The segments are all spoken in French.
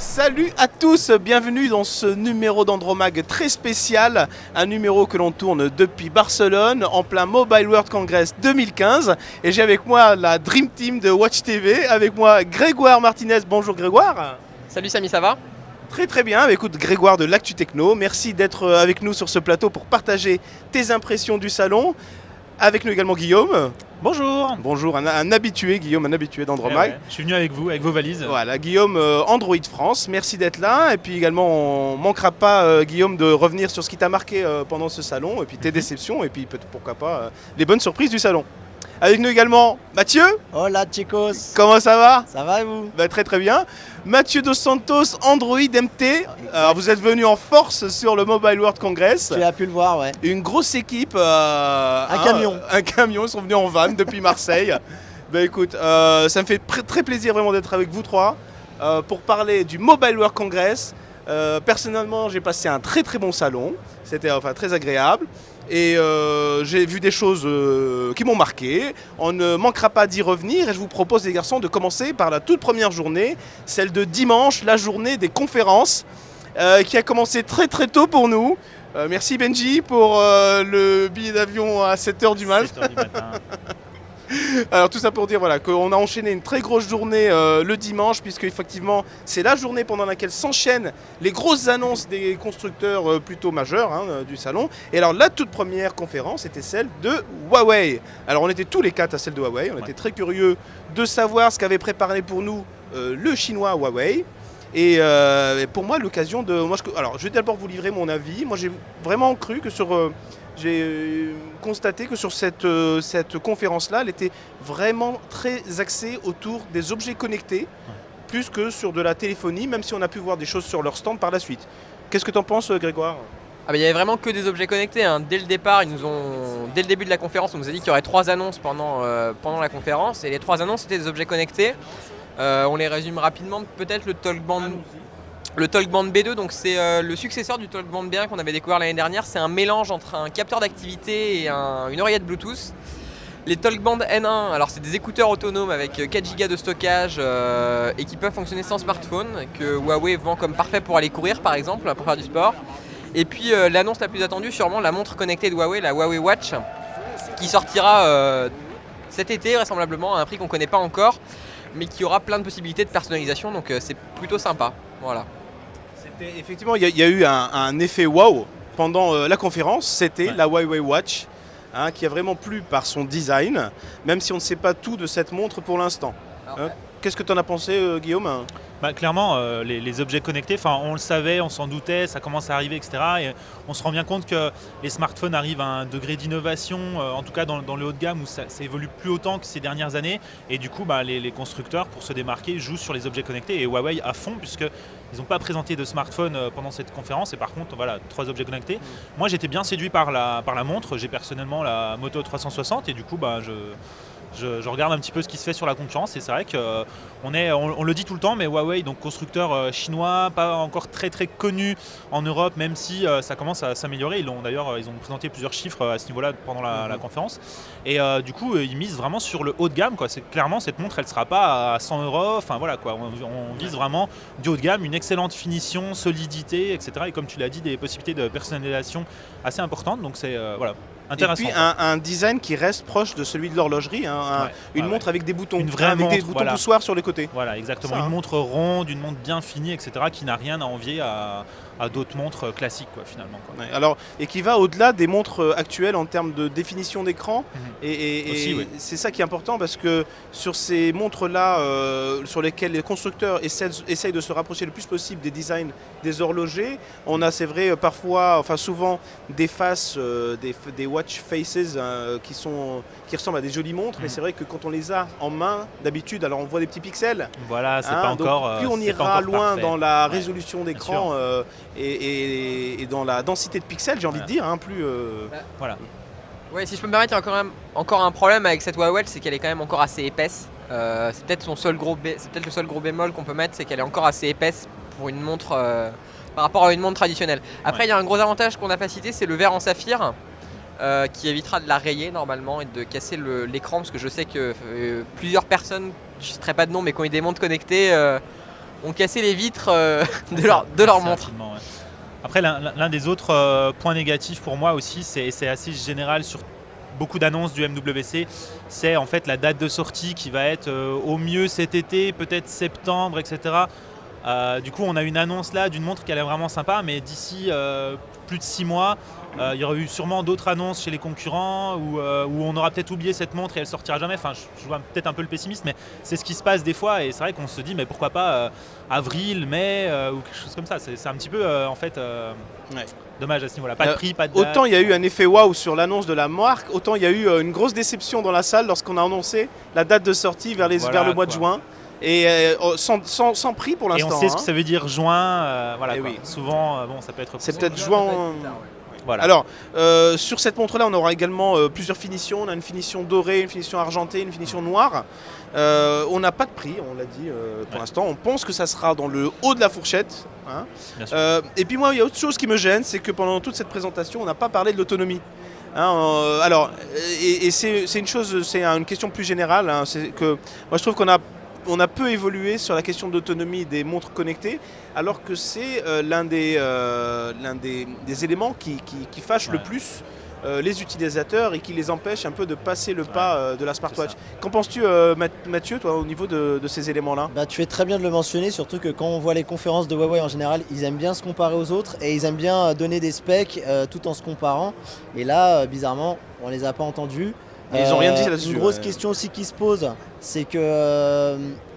Salut à tous, bienvenue dans ce numéro d'Andromag très spécial, un numéro que l'on tourne depuis Barcelone en plein Mobile World Congress 2015 et j'ai avec moi la Dream Team de Watch TV, avec moi Grégoire Martinez. Bonjour Grégoire. Salut Samy, ça va ? Très très bien, écoute Grégoire de l'Actu Techno, merci d'être avec nous sur ce plateau pour partager tes impressions du salon. Avec nous également Guillaume. Bonjour. Bonjour, un habitué, Guillaume, un habitué d'Andromag. Ouais. Je suis venu avec vous, avec vos valises. Voilà, Guillaume, Android France, merci d'être là. Et puis également, on ne manquera pas, Guillaume, de revenir sur ce qui t'a marqué pendant ce salon, et puis tes déceptions, et puis pourquoi pas les bonnes surprises du salon. Avec nous également Mathieu. Hola chicos. Comment ça va ? Ça va et vous ? Très très bien. Mathieu Dos Santos, Android MT. Alors vous êtes venu en force sur le Mobile World Congress. Tu as pu le voir, ouais. Une grosse équipe. Camion. Un camion, ils sont venus en van depuis Marseille. Écoute, ça me fait très plaisir vraiment d'être avec vous trois pour parler du Mobile World Congress. Personnellement, j'ai passé un très très bon salon. C'était très agréable. Et j'ai vu des choses qui m'ont marqué. On ne manquera pas d'y revenir et je vous propose les garçons de commencer par la toute première journée, celle de dimanche, la journée des conférences qui a commencé très très tôt pour nous. Merci Benji pour le billet d'avion à 7h du mat. 7h du matin. Alors tout ça pour dire qu'on a enchaîné une très grosse journée le dimanche, puisque effectivement c'est la journée pendant laquelle s'enchaînent les grosses annonces des constructeurs plutôt majeurs du salon. Et alors la toute première conférence était celle de Huawei. Alors on était tous les quatre à celle de Huawei, on était très curieux de savoir ce qu'avait préparé pour nous le chinois Huawei. Et pour moi l'occasion de... Alors je vais d'abord vous livrer mon avis. Moi j'ai vraiment cru que j'ai constaté que sur cette conférence-là, elle était vraiment très axée autour des objets connectés, plus que sur de la téléphonie, même si on a pu voir des choses sur leur stand par la suite. Qu'est-ce que tu en penses, Grégoire ? Il n'y avait vraiment que des objets connectés. Dès le départ, dès le début de la conférence, on nous a dit qu'il y aurait 3 annonces pendant la conférence. Et les 3 annonces, c'était des objets connectés. On les résume rapidement. Peut-être le Talkband B2, donc c'est le successeur du Talkband B1 qu'on avait découvert l'année dernière. C'est un mélange entre un capteur d'activité et une oreillette Bluetooth. Les Talkband N1, alors c'est des écouteurs autonomes avec 4 Go de stockage et qui peuvent fonctionner sans smartphone, que Huawei vend comme parfait pour aller courir par exemple, pour faire du sport. Et puis l'annonce la plus attendue, sûrement la montre connectée de Huawei, la Huawei Watch, qui sortira cet été vraisemblablement à un prix qu'on ne connaît pas encore, mais qui aura plein de possibilités de personnalisation, donc c'est plutôt sympa. Voilà. Effectivement, il y a eu un effet wow pendant la conférence, c'était la Huawei Watch, qui a vraiment plu par son design, même si on ne sait pas tout de cette montre pour l'instant. Qu'est-ce que tu en as pensé, Guillaume ? Clairement, les objets connectés, on le savait, on s'en doutait, ça commence à arriver, etc. Et on se rend bien compte que les smartphones arrivent à un degré d'innovation, en tout cas dans le haut de gamme, où ça évolue plus autant que ces dernières années. Et du coup, les constructeurs, pour se démarquer, jouent sur les objets connectés. Et Huawei à fond, puisqu'ils n'ont pas présenté de smartphone pendant cette conférence. Et par contre, 3 objets connectés. Moi, j'étais bien séduit par la montre. J'ai personnellement la Moto 360 et du coup, je regarde un petit peu ce qui se fait sur la concurrence et c'est vrai qu'on le dit tout le temps, mais Huawei, donc constructeur chinois, pas encore très très connu en Europe, même si ça commence à s'améliorer. Ils ont présenté plusieurs chiffres à ce niveau-là pendant la conférence. Et du coup, ils misent vraiment sur le haut de gamme. Clairement, cette montre, elle ne sera pas à 100 €. On vise vraiment du haut de gamme, une excellente finition, solidité, etc. Et comme tu l'as dit, des possibilités de personnalisation assez importantes. Donc c'est intéressant. Et puis un design qui reste proche de celui de l'horlogerie, une montre avec des boutons, une vraie montre, des boutons poussoirs sur les côtés. Voilà, exactement. Une montre ronde, une montre bien finie, etc. qui n'a rien à envier à d'autres montres classiques, finalement. Ouais, alors, et qui va au-delà des montres actuelles en termes de définition d'écran. Et c'est ça qui est important parce que sur ces montres-là, sur lesquelles les constructeurs essayent de se rapprocher le plus possible des designs des horlogers, on a, c'est vrai, souvent des faces, des watch faces qui ressemblent à des jolies montres, mais c'est vrai que quand on les a en main, d'habitude, alors on voit des petits pixels. Voilà, c'est pas encore. Plus on ira loin dans la résolution d'écran et dans la densité de pixels, j'ai envie de dire, plus. Voilà. Ouais, si je peux me permettre, il y a encore un problème avec cette Huawei, c'est qu'elle est quand même encore assez épaisse. C'est peut-être le seul gros bémol qu'on peut mettre, c'est qu'elle est encore assez épaisse pour une montre par rapport à une montre traditionnelle. Après, il y a un gros avantage qu'on n'a pas cité, c'est le verre en saphir. Qui évitera de la rayer normalement et de casser l'écran, parce que je sais que plusieurs personnes, je ne citerai pas de nom, mais qui ont eu des montres connectées ont cassé les vitres de leur montre. Ouais. Après, l'un des autres points négatifs pour moi aussi, c'est assez général sur beaucoup d'annonces du MWC, c'est en fait la date de sortie qui va être au mieux cet été, peut-être septembre, etc. Du coup, on a une annonce là d'une montre qui a l'air vraiment sympa, mais d'ici plus de 6 mois, il y aura eu sûrement d'autres annonces chez les concurrents où on aura peut-être oublié cette montre et elle sortira jamais. Enfin, je vois peut-être un peu le pessimiste, mais c'est ce qui se passe des fois et c'est vrai qu'on se dit mais pourquoi pas avril, mai ou quelque chose comme ça. C'est un petit peu dommage à ce niveau-là. Pas de prix, pas de date. Autant il y a eu un effet waouh sur l'annonce de la marque, autant il y a eu une grosse déception dans la salle lorsqu'on a annoncé la date de sortie vers le mois de juin. Et sans prix pour l'instant. Et on sait ce que ça veut dire juin. Oui. Souvent, ça peut être. C'est peut-être juin. Voilà. Alors, sur cette montre-là, on aura également plusieurs finitions. On a une finition dorée, une finition argentée, une finition noire. On n'a pas de prix, on l'a dit pour l'instant. On pense que ça sera dans le haut de la fourchette. Hein. Et puis moi, il y a autre chose qui me gêne, c'est que pendant toute cette présentation, on n'a pas parlé de l'autonomie. Hein, c'est une chose, c'est une question plus générale. Hein, c'est que moi, je trouve qu'on a peu évolué sur la question d'autonomie des montres connectées, alors que c'est l'un des éléments qui fâche le plus les utilisateurs et qui les empêche un peu de passer le pas de la smartwatch. Qu'en penses-tu, Mathieu, toi, au niveau de ces éléments-là ? Tu fais très bien de le mentionner, surtout que quand on voit les conférences de Huawei en général, ils aiment bien se comparer aux autres et ils aiment bien donner des specs tout en se comparant. Et là, bizarrement, on les a pas entendus. Ils n'ont rien dit là-dessus. Une grosse question aussi qui se pose, c'est que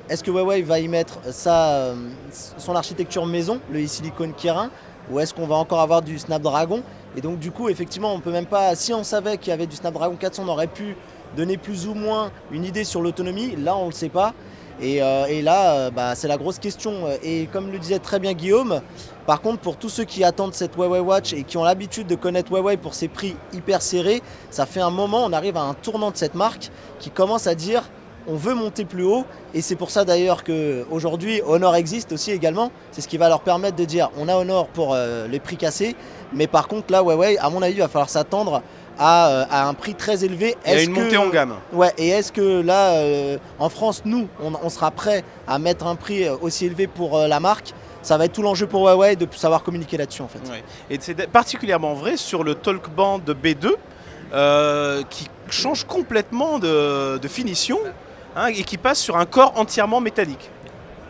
est-ce que Huawei va y mettre son architecture maison, le e-silicon Kirin, ou est-ce qu'on va encore avoir du Snapdragon ? Et donc du coup, effectivement, on peut même pas. Si on savait qu'il y avait du Snapdragon 400, on aurait pu donner plus ou moins une idée sur l'autonomie. Là, on le sait pas. Et là, c'est la grosse question. Et comme le disait très bien Guillaume, par contre, pour tous ceux qui attendent cette Huawei Watch et qui ont l'habitude de connaître Huawei pour ses prix hyper serrés, ça fait un moment, on arrive à un tournant de cette marque qui commence à dire on veut monter plus haut. Et c'est pour ça d'ailleurs qu'aujourd'hui, Honor existe aussi également. C'est ce qui va leur permettre de dire on a Honor pour les prix cassés. Mais par contre, là, Huawei, à mon avis, il va falloir s'attendre à un prix très élevé. Il y a une montée en gamme. Ouais, et est-ce que là, en France, nous, on sera prêt à mettre un prix aussi élevé pour la marque ? Ça va être tout l'enjeu pour Huawei de savoir communiquer là-dessus en fait. Ouais. Et c'est particulièrement vrai sur le Talkband B2 qui change complètement de finition et qui passe sur un corps entièrement métallique.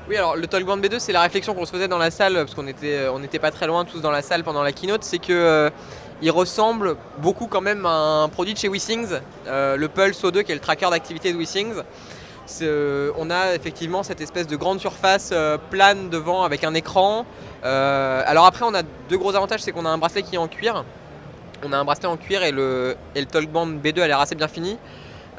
Oui, alors le Talkband B2, c'est la réflexion qu'on se faisait dans la salle, parce qu'on était pas très loin tous dans la salle pendant la keynote, c'est que il ressemble beaucoup quand même à un produit de chez WeThings, le Pulse O2 qui est le tracker d'activité de WeThings. On a effectivement cette espèce de grande surface plane devant avec un écran. Alors après, on a deux gros avantages, c'est qu'on a un bracelet qui est en cuir. On a un bracelet en cuir et le Talkband B2 a l'air assez bien fini.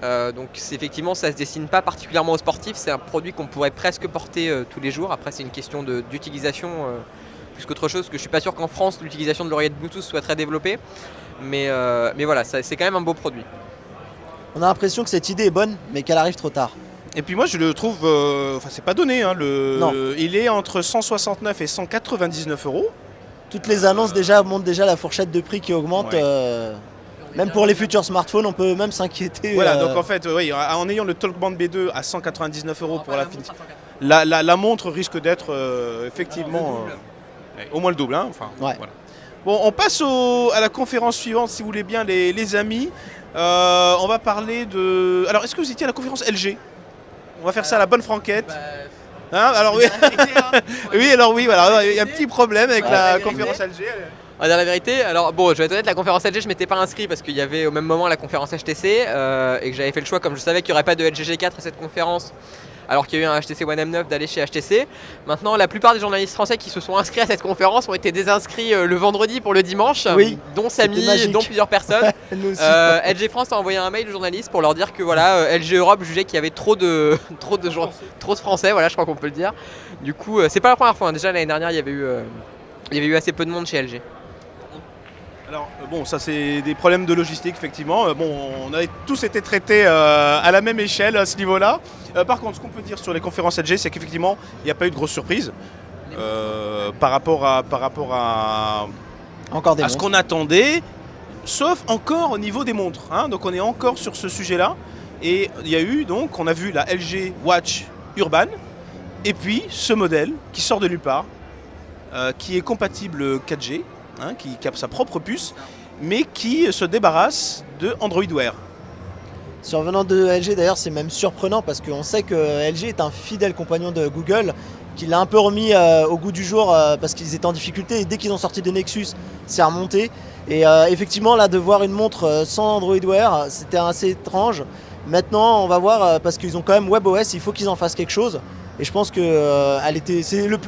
Donc effectivement, ça ne se destine pas particulièrement aux sportifs. C'est un produit qu'on pourrait presque porter tous les jours. Après, c'est une question d'utilisation plus qu'autre chose, parce que je suis pas sûr qu'en France, l'utilisation de l'oreillette Bluetooth soit très développée. Mais voilà, c'est quand même un beau produit. On a l'impression que cette idée est bonne, mais qu'elle arrive trop tard. Et puis moi je le trouve, c'est pas donné, il est entre 169 et 199 €. Toutes les annonces montrent déjà la fourchette de prix qui augmente. Ouais. Même pour les futurs smartphones, on peut même s'inquiéter. Voilà, donc en fait, en ayant le Talkband B2 à 199 € pour la finition, la montre risque d'être effectivement au moins le double. Hein, ouais. Voilà. Bon, on passe à la conférence suivante, si vous voulez bien, les amis. On va parler de... Alors, est-ce que vous étiez à la conférence LG ? On va faire ça à la bonne franquette. Alors oui. Oui, alors oui, voilà, il y a un petit problème avec la conférence LG. On va dire la vérité. Alors bon, je vais être honnête, la conférence LG, je m'étais pas inscrit parce qu'il y avait au même moment la conférence HTC et que j'avais fait le choix, comme je savais qu'il n'y aurait pas de LG G4 à cette conférence, alors qu'il y a eu un HTC One M9, d'aller chez HTC. Maintenant, la plupart des journalistes français qui se sont inscrits à cette conférence ont été désinscrits le vendredi pour le dimanche, dont Samy, dont plusieurs personnes. LG France a envoyé un mail aux journalistes pour leur dire que voilà, LG Europe jugeait qu'il y avait trop de Français, voilà, je crois qu'on peut le dire. Du coup, c'est pas la première fois. Déjà l'année dernière, il y avait eu assez peu de monde chez LG. Alors bon, ça c'est des problèmes de logistique effectivement. Bon, on a tous été traités à la même échelle à ce niveau-là. Par contre, ce qu'on peut dire sur les conférences LG, c'est qu'effectivement, il n'y a pas eu de grosse surprise par rapport à Encore des ce montres. qu'on attendait, sauf encore au niveau des montres. Hein. Donc on est encore sur ce sujet-là. Et il y a eu donc, on a vu la LG Watch Urban, et puis ce modèle qui sort de nulle part, qui est compatible 4G. Hein, qui a sa propre puce, mais qui se débarrasse de Android Wear. Survenant de LG d'ailleurs, c'est même surprenant parce qu'on sait que LG est un fidèle compagnon de Google, qui l'a un peu remis au goût du jour parce qu'ils étaient en difficulté, et dès qu'ils ont sorti des Nexus, c'est remonté. Et effectivement, là, de voir une montre sans Android Wear, c'était assez étrange. Maintenant, on va voir parce qu'ils ont quand même WebOS, il faut qu'ils en fassent quelque chose. Et je pense que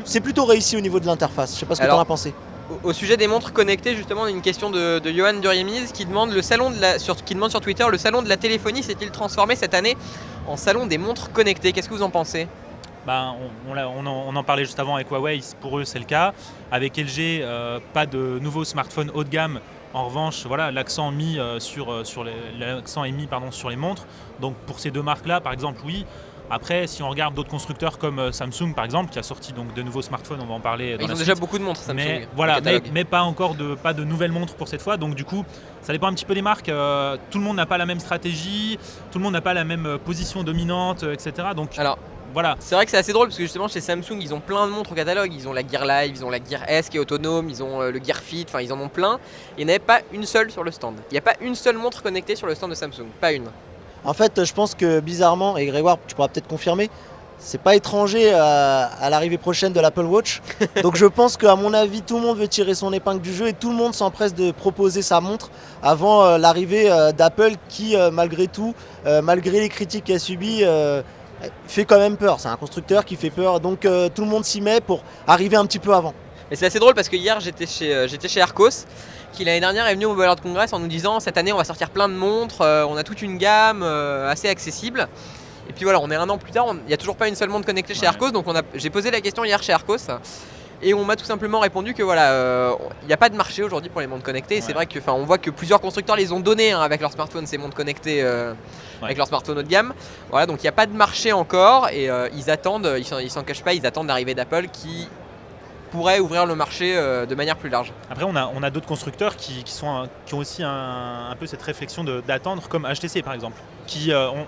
c'est plutôt réussi au niveau de l'interface. Je sais pas ce que tu en as pensé. Au sujet des montres connectées, justement, on a une question de Johan Duriemiz qui demande qui demande sur Twitter, le salon de la téléphonie s'est-il transformé cette année en salon des montres connectées? Qu'est-ce que vous en pensez? On en parlait juste avant avec Huawei, pour eux c'est le cas. Avec LG, pas de nouveaux smartphones haut de gamme. En revanche, voilà, l'accent est mis sur les montres. Donc pour ces deux marques-là, par exemple, oui. Après, si on regarde d'autres constructeurs comme Samsung, par exemple, qui a sorti donc de nouveaux smartphones, on va en parler. Ils ont déjà beaucoup de montres, Samsung. Mais voilà, mais pas encore pas de nouvelles montres pour cette fois. Donc du coup, ça dépend un petit peu des marques. Tout le monde n'a pas la même stratégie, tout le monde n'a pas la même position dominante, etc. Donc alors, voilà. C'est vrai que c'est assez drôle parce que justement chez Samsung, ils ont plein de montres au catalogue. Ils ont la Gear Live, ils ont la Gear S qui est autonome, ils ont le Gear Fit, enfin ils en ont plein. Il n'y en avait pas une seule sur le stand. Il n'y a pas une seule montre connectée sur le stand de Samsung, pas une. En fait, je pense que bizarrement, et Grégoire, tu pourras peut-être confirmer, c'est pas étranger à l'arrivée prochaine de l'Apple Watch. Donc je pense qu'à mon avis, tout le monde veut tirer son épingle du jeu et tout le monde s'empresse de proposer sa montre avant l'arrivée d'Apple qui, malgré tout, malgré les critiques qu'elle subit, fait quand même peur. C'est un constructeur qui fait peur, donc tout le monde s'y met pour arriver un petit peu avant. Et c'est assez drôle parce que hier j'étais chez Arcos, qui l'année dernière est venu au Mobile World Congress en nous disant cette année on va sortir plein de montres, on a toute une gamme assez accessible. Et puis voilà, on est un an plus tard, il n'y a toujours pas une seule montre connectée chez Arcos, donc j'ai posé la question hier chez Arcos. Et on m'a tout simplement répondu que voilà, il n'y a pas de marché aujourd'hui pour les montres connectées. Et c'est vrai que, on voit que plusieurs constructeurs les ont donnés avec leurs smartphones, ces montres connectées avec leurs smartphones haut de gamme. Voilà, donc il n'y a pas de marché encore et ils attendent, ils s'en cachent pas, ils attendent l'arrivée d'Apple qui pourrait ouvrir le marché de manière plus large. Après, on a d'autres constructeurs qui ont aussi un peu cette réflexion d'attendre, comme HTC par exemple.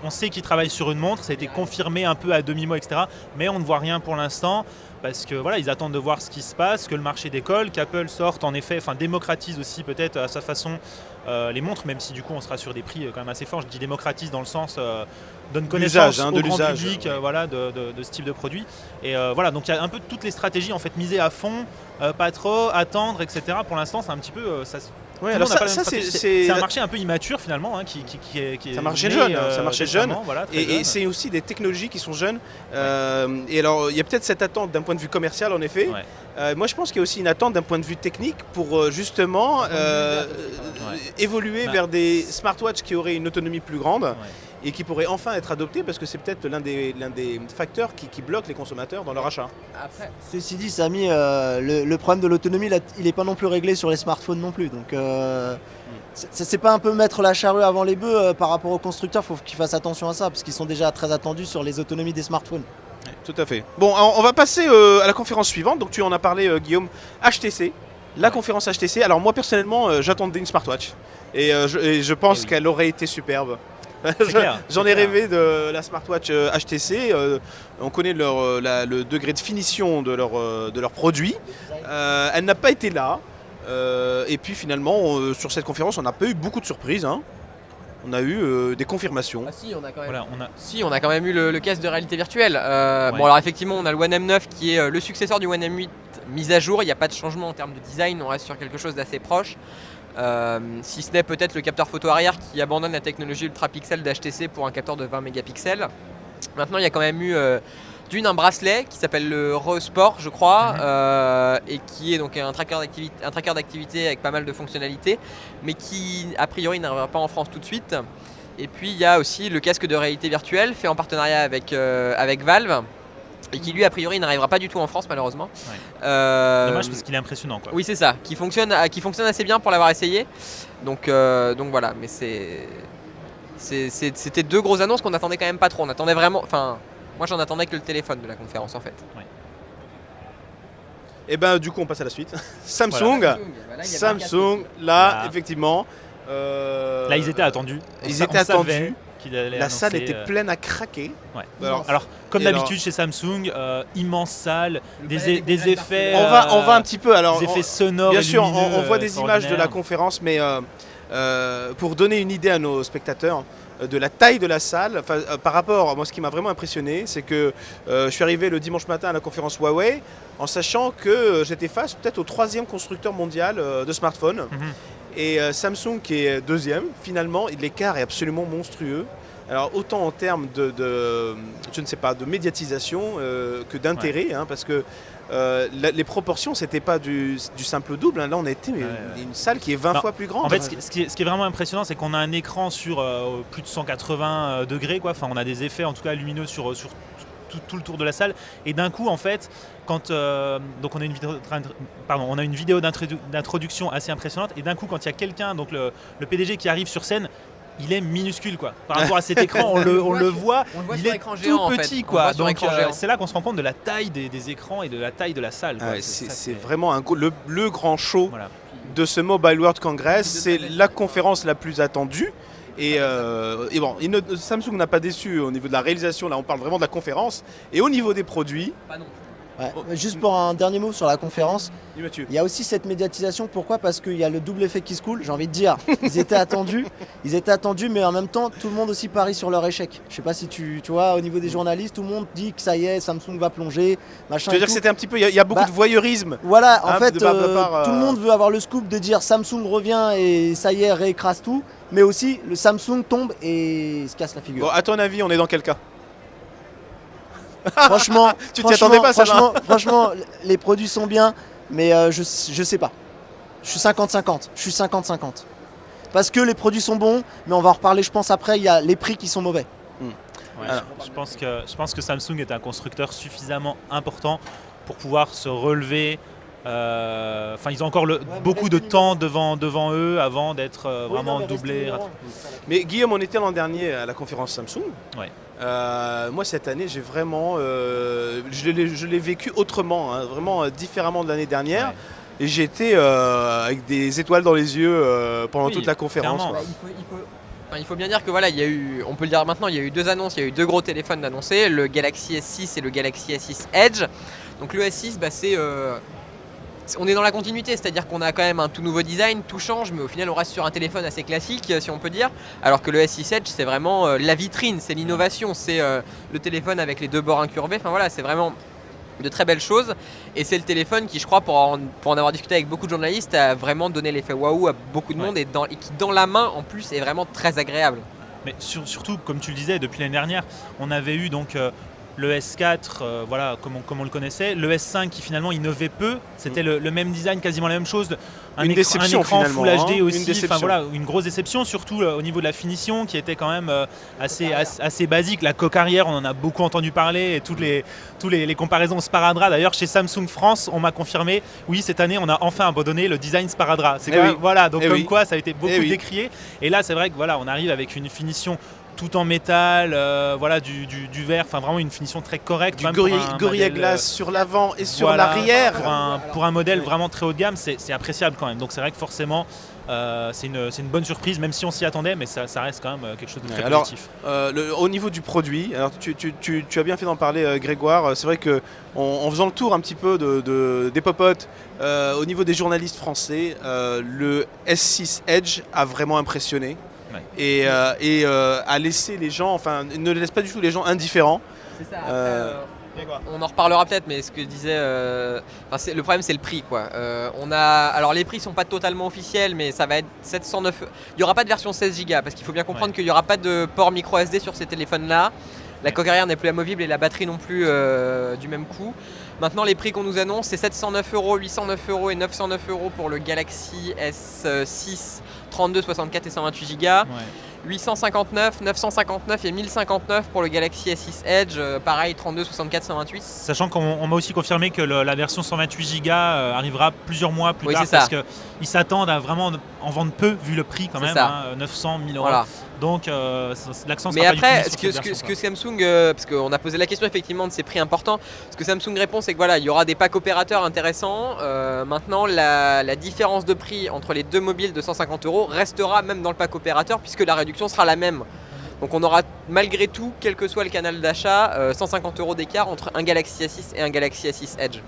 On sait qu'ils travaillent sur une montre, ça a été confirmé un peu à demi-mot, etc. Mais on ne voit rien pour l'instant. Parce que voilà, ils attendent de voir ce qui se passe, que le marché décolle, qu'Apple sorte en effet, démocratise aussi peut-être à sa façon les montres, même si du coup on sera sur des prix quand même assez forts. Je dis démocratise dans le sens donne connaissance au grand public de ce type de produit. Et voilà, donc il y a un peu toutes les stratégies en fait, miser à fond, pas trop, attendre, etc. Pour l'instant, c'est un petit peu Ouais, alors c'est un marché un peu immature finalement, hein, qui est ça marchait jeune, ça marchait jeune. Voilà, et c'est aussi des technologies qui sont jeunes. Et alors il y a peut-être cette attente d'un point de vue commercial en effet. Ouais. Moi je pense qu'il y a aussi une attente d'un point de vue technique pour justement évoluer vers des smartwatches qui auraient une autonomie plus grande. Ouais. Et qui pourrait enfin être adopté parce que c'est peut-être l'un des facteurs qui bloquent les consommateurs dans leur achat. Après, ceci dit, Samy, le problème de l'autonomie, il n'est pas non plus réglé sur les smartphones non plus. Donc, c'est pas un peu mettre la charrue avant les bœufs par rapport aux constructeurs. Il faut qu'ils fassent attention à ça parce qu'ils sont déjà très attendus sur les autonomies des smartphones. Ouais, tout à fait. Bon, on va passer à la conférence suivante. Donc, tu en as parlé, Guillaume, HTC. La conférence HTC. Alors, moi, personnellement, j'attendais une smartwatch. Et je pense qu'elle aurait été superbe. J'en ai rêvé de la smartwatch HTC. On connaît le degré de finition de leur produit. Elle n'a pas été là. Et puis finalement, sur cette conférence, on n'a pas eu beaucoup de surprises. Hein. On a eu des confirmations. Ah si, on a quand même, on a quand même eu le casque de réalité virtuelle. Bon alors effectivement, on a le One M9 qui est le successeur du One M8 mis à jour. Il n'y a pas de changement en termes de design. On reste sur quelque chose d'assez proche. Si ce n'est peut-être le capteur photo arrière qui abandonne la technologie ultra pixel d'HTC pour un capteur de 20 mégapixels. Maintenant il y a quand même eu un bracelet qui s'appelle le RAW Sport je crois et qui est donc un tracker d'activité avec pas mal de fonctionnalités mais qui a priori n'arrivera pas en France tout de suite. Et puis il y a aussi le casque de réalité virtuelle fait en partenariat avec Valve et qui lui a priori n'arrivera pas du tout en France malheureusement. Dommage parce qu'il est impressionnant quoi. Oui c'est ça, qui fonctionne assez bien pour l'avoir essayé. Donc voilà, mais c'était 2 grosses annonces qu'on attendait quand même pas trop. On attendait vraiment, enfin moi j'en attendais que le téléphone de la conférence en fait. Ouais. Et ben du coup on passe à la suite. Samsung, Voilà. Là, il y avait un Samsung, là Voilà. effectivement. Là ils étaient attendus. Ils étaient attendus. La La salle était pleine à craquer. Ouais. Alors, Alors, comme et d'habitude chez Samsung, immense salle, palais des des effets, on va un petit peu alors. des effets sonores. Bien sûr, lumineux, on voit des images de la extraordinaires. conférence, mais pour donner une idée à nos spectateurs de la taille de la salle, par rapport, moi ce qui m'a vraiment impressionné, c'est que je suis arrivé le dimanche matin à la conférence Huawei en sachant que j'étais face peut-être au 3e constructeur mondial de smartphones. Et Samsung qui est 2e, finalement, l'écart est absolument monstrueux. Alors autant en termes je ne sais pas, de médiatisation que d'intérêt, hein, parce que les proportions, c'était pas du simple double. Hein. Là, on a été une salle qui est 20 fois plus grande. En fait, ce qui est vraiment impressionnant, c'est qu'on a un écran sur plus de 180 degrés, quoi. Enfin, on a des effets, en tout cas lumineux, sur tout le tour de la salle. Et d'un coup, en fait, quand donc on a une vidéo d'introduction assez impressionnante. Et d'un coup, quand il y a quelqu'un, donc le PDG qui arrive sur scène, il est minuscule quoi. Par rapport à cet écran, on le voit, il sur est écran tout géant, en petit fait. quoi. On le voit sur Donc écran géant. c'est là qu'on se rend compte de la taille des écrans et de la taille de la salle. Quoi. Ouais, ça c'est qui est- vraiment le grand show Voilà. de ce Mobile World Congress. C'est la conférence la plus attendue. Et bon, Samsung n'a pas déçu au niveau de la réalisation. Là, on parle vraiment de la conférence. Et au niveau des produits, Pas non. Ouais. Juste pour un dernier mot sur la conférence, dis Mathieu. il y a aussi cette médiatisation. Pourquoi ? Parce qu'il y a le double effet qui se coule. J'ai envie de dire, ils étaient attendus, mais en même temps, tout le monde aussi parie sur leur échec. Je sais pas si tu vois, au niveau des journalistes, tout le monde dit que ça y est, Samsung va plonger, machin. Je veux et dire que tout. c'était un petit peu, il y a beaucoup Bah, de voyeurisme. Voilà, en Hein, fait, de part, tout le monde veut avoir le scoop de dire Samsung revient et ça y est, réécrase tout. Mais aussi, le Samsung tombe et se casse la figure. Bon, à ton avis, on est dans quel cas? Franchement, Tu t'y attendais pas, ça, franchement, les produits sont bien, mais je sais pas. Je suis 50-50. Je suis 50-50. Parce que les produits sont bons, mais on va en reparler, je pense, après. Il y a les prix qui sont mauvais. Ouais, Alors. je pense que Samsung est un constructeur suffisamment important pour pouvoir se relever. Enfin, ils ont encore beaucoup de temps devant eux avant d'être vraiment doublés. Mais Guillaume, on était l'an dernier à la conférence Samsung. Ouais. Moi, cette année, j'ai vraiment, je l'ai vécu autrement, hein, vraiment différemment de l'année dernière. Ouais. Et j'ai été avec des étoiles dans les yeux pendant Oui, toute la conférence. clairement. quoi. Il faut bien dire que voilà, il y a eu, on peut le dire maintenant, il y a eu 2 annonces, il y a eu 2 gros téléphones d'annoncés, le Galaxy S6 et le Galaxy S6 Edge. Donc le S6, on est dans la continuité, c'est-à-dire qu'on a quand même un tout nouveau design, tout change, mais au final on reste sur un téléphone assez classique, si on peut dire. Alors que le S6 Edge, c'est vraiment la vitrine, c'est l'innovation, c'est le téléphone avec les 2 bords incurvés. Enfin voilà, c'est vraiment de très belles choses. Et c'est le téléphone qui, je crois, pour en avoir discuté avec beaucoup de journalistes, a vraiment donné l'effet waouh à beaucoup de monde et qui, dans la main, en plus, est vraiment très agréable. Mais surtout, comme tu le disais, depuis l'année dernière, on avait eu donc le S4, voilà, comme on le connaissait, le S5 qui finalement innovait peu, c'était le même design, quasiment la même chose, un déception, écran finalement, Full hein, HD une aussi, déception. enfin voilà, une grosse déception, surtout au niveau de la finition qui était quand même assez basique. La coque arrière, on en a beaucoup entendu parler, et toutes les comparaisons Sparadrap. D'ailleurs, chez Samsung France, on m'a confirmé, oui, cette année, on a enfin abandonné le design Sparadrap. C'est Eh quand oui. même, voilà, donc Eh comme oui. quoi, ça a été beaucoup Eh oui. décrié. Et là, c'est vrai que voilà, on arrive avec une finition tout en métal, voilà, du verre, enfin vraiment une finition très correcte. Du même pour un Gorilla modèle, Glass sur l'avant et sur voilà, l'arrière. pour un modèle vraiment très haut de gamme, c'est appréciable quand même. Donc c'est vrai que forcément, c'est une bonne surprise, même si on s'y attendait, mais ça reste quand même quelque chose de très Alors, positif. Au niveau du produit, alors tu as bien fait d'en parler, Grégoire. C'est vrai que en faisant le tour un petit peu des popotes, au niveau des journalistes français, le S6 Edge a vraiment impressionné. Ouais. Et a laissé les gens, enfin ne laisse pas du tout les gens indifférents. C'est ça. Après, On en reparlera peut-être, mais ce que je disais, le problème c'est le prix, quoi. Alors les prix sont pas totalement officiels, mais ça va être 709. Il n'y aura pas de version 16 Go parce qu'il faut bien comprendre qu'il n'y aura pas de port micro SD sur ces téléphones-là. La coque arrière n'est plus amovible et la batterie non plus du même coup. Maintenant, les prix qu'on nous annonce, c'est 709 €, 809 € et 909 € pour le Galaxy S6 32, 64 et 128 Go. Ouais. 859, 959 et 1059 pour le Galaxy S6 Edge, pareil 32, 64, 128. Sachant qu'on m'a aussi confirmé que la version 128 Go arrivera plusieurs mois plus Oui, tard c'est ça. parce qu'ils s'attendent à vraiment en vendre peu vu le prix quand C'est même, ça. 900, 1000 euros. Voilà. Donc l'accent Mais sera pas du tout après, mis sur cette version, ce que Samsung, parce qu'on a posé la question effectivement de ces prix importants, ce que Samsung répond c'est que voilà, il y aura des packs opérateurs intéressants. Maintenant, la différence de prix entre les deux mobiles de 150 € restera même dans le pack opérateur puisque la réduction sera la même. Donc on aura malgré tout, quel que soit le canal d'achat, 150 € d'écart entre un Galaxy S6 et un Galaxy S6 Edge.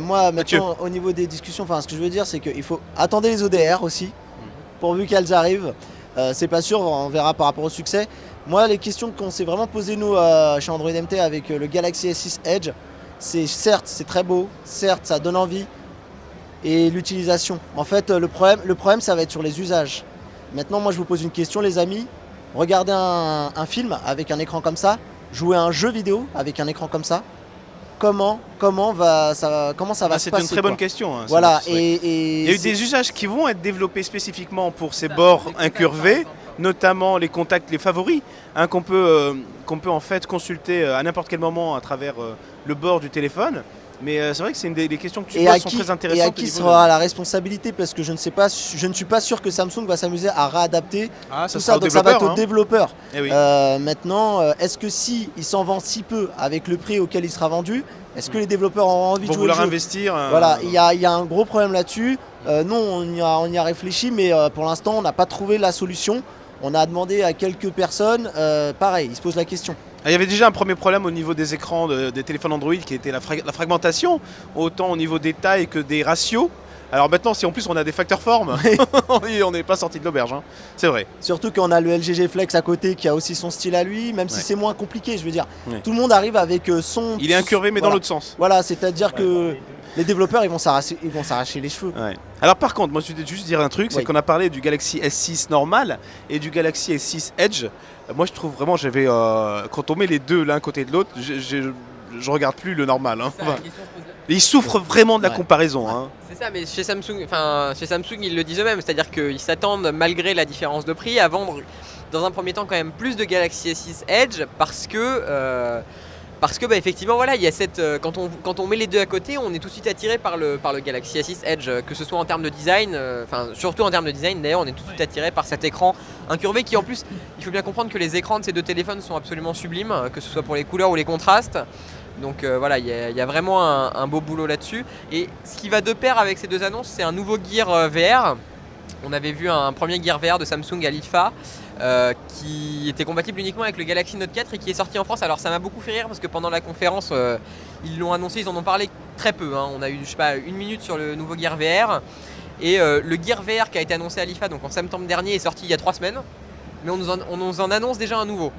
Moi, Mathieu. maintenant, au niveau des discussions, ce que je veux dire, c'est qu'il faut attendre les ODR aussi, pourvu qu'elles arrivent. C'est pas sûr, on verra par rapport au succès. Moi, les questions qu'on s'est vraiment posées, nous, chez Android MT, avec le Galaxy S6 Edge, c'est certes, c'est très beau, certes, ça donne envie, et l'utilisation. En fait, le problème, ça va être sur les usages. Maintenant, moi, je vous pose une question, les amis. Regardez un film avec un écran comme ça, jouer à un jeu vidéo avec un écran comme ça. Comment ça va se passer, C'est une très bonne quoi. question. Hein, Voilà, c'est vrai. et Il y a eu des usages qui vont être développés spécifiquement pour ces bords incurvés, notamment les contacts, les favoris, hein, qu'on peut en fait consulter à n'importe quel moment à travers le bord du téléphone. Mais c'est vrai que c'est une des questions que tu poses sont très intéressantes. et à au qui niveau sera la responsabilité, parce que je ne suis pas sûr que Samsung va s'amuser à réadapter Ah, tout ça sera ça, donc ça va être aux hein. développeurs. Eh oui. Maintenant, est-ce que si il s'en vend si peu avec le prix auquel il sera vendu, est-ce que les développeurs auront envie de Pour jouer le vouloir jeu? investir. Voilà, il y a un gros problème là-dessus. Nous, on y a réfléchi, mais pour l'instant, on n'a pas trouvé la solution. On a demandé à quelques personnes, pareil, ils se posent la question. Il y avait déjà un premier problème au niveau des écrans des téléphones Android qui était la fragmentation, autant au niveau des tailles que des ratios. Alors maintenant, si en plus on a des facteurs formes, on n'est pas sorti de l'auberge, hein. C'est vrai. Surtout qu'on a le LG Flex à côté qui a aussi son style à lui, même si Ouais. c'est moins compliqué, je veux dire. Ouais. Tout le monde arrive avec son... Il est incurvé mais dans Voilà. l'autre sens. Voilà, c'est-à-dire que les développeurs, ils vont s'arracher les cheveux. Ouais. Alors par contre, moi je voulais juste dire un truc, c'est Oui. qu'on a parlé du Galaxy S6 normal et du Galaxy S6 Edge. Moi je trouve vraiment, quand on met les deux l'un côté de l'autre, je regarde plus le normal. Hein. Enfin, ils souffrent vraiment de la Ouais. comparaison. Hein. C'est ça, mais chez Samsung, ils le disent eux-mêmes, c'est-à-dire qu'ils s'attendent, malgré la différence de prix, à vendre dans un premier temps quand même plus de Galaxy S6 Edge parce que effectivement voilà, il y a cette quand on met les deux à côté, on est tout de suite attiré par le Galaxy S6 Edge, que ce soit en termes de design, surtout en termes de design d'ailleurs, on est tout de suite attiré par cet écran incurvé qui en plus, il faut bien comprendre que les écrans de ces deux téléphones sont absolument sublimes, que ce soit pour les couleurs ou les contrastes. Donc voilà, il y a vraiment un beau boulot là-dessus. Et ce qui va de pair avec ces deux annonces, c'est un nouveau Gear VR. On avait vu un premier Gear VR de Samsung à l'IFA qui était compatible uniquement avec le Galaxy Note 4 et qui est sorti en France. Alors ça m'a beaucoup fait rire parce que pendant la conférence, ils l'ont annoncé, ils en ont parlé très peu. Hein. On a eu, je sais pas, 1 minute sur le nouveau Gear VR. Et le Gear VR qui a été annoncé à l'IFA donc en septembre dernier est sorti il y a 3 semaines. Mais on nous en annonce déjà un nouveau.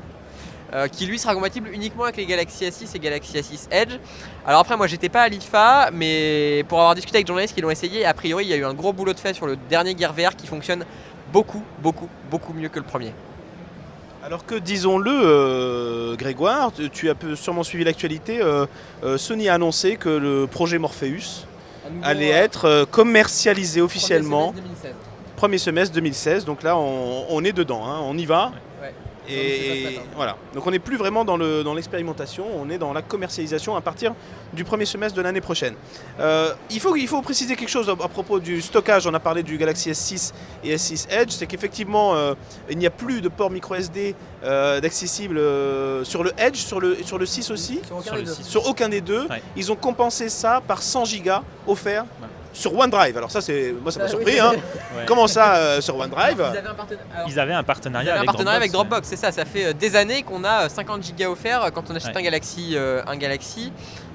Qui lui sera compatible uniquement avec les Galaxy S6 et Galaxy S6 Edge. Alors après moi j'étais pas à l'IFA, mais pour avoir discuté avec des journalistes qui l'ont essayé, a priori il y a eu un gros boulot de fait sur le dernier Gear VR qui fonctionne beaucoup mieux que le premier. Alors que disons-le, Grégoire, tu as sûrement suivi l'actualité, Sony a annoncé que le projet Morpheus allait être commercialisé officiellement premier semestre 2016. Donc là on est dedans, hein, on y va. Ouais. Et voilà, donc on n'est plus vraiment dans l'expérimentation, on est dans la commercialisation à partir du premier semestre de l'année prochaine. Il faut préciser quelque chose à propos du stockage. On a parlé du Galaxy S6 et S6 Edge, c'est qu'effectivement il n'y a plus de port micro SD d'accessible sur le Edge, sur le 6 aussi, sur aucun des deux. Ouais. Ils ont compensé ça par 100 Go offerts sur OneDrive. Alors ça, moi ça m'a surpris. Hein. Ouais. Comment ça sur OneDrive? Ils avaient un partenariat un avec partenariat avec Dropbox. Dropbox, c'est ça. Ça fait des années qu'on a 50 Go offerts quand on achète Ouais. un Galaxy.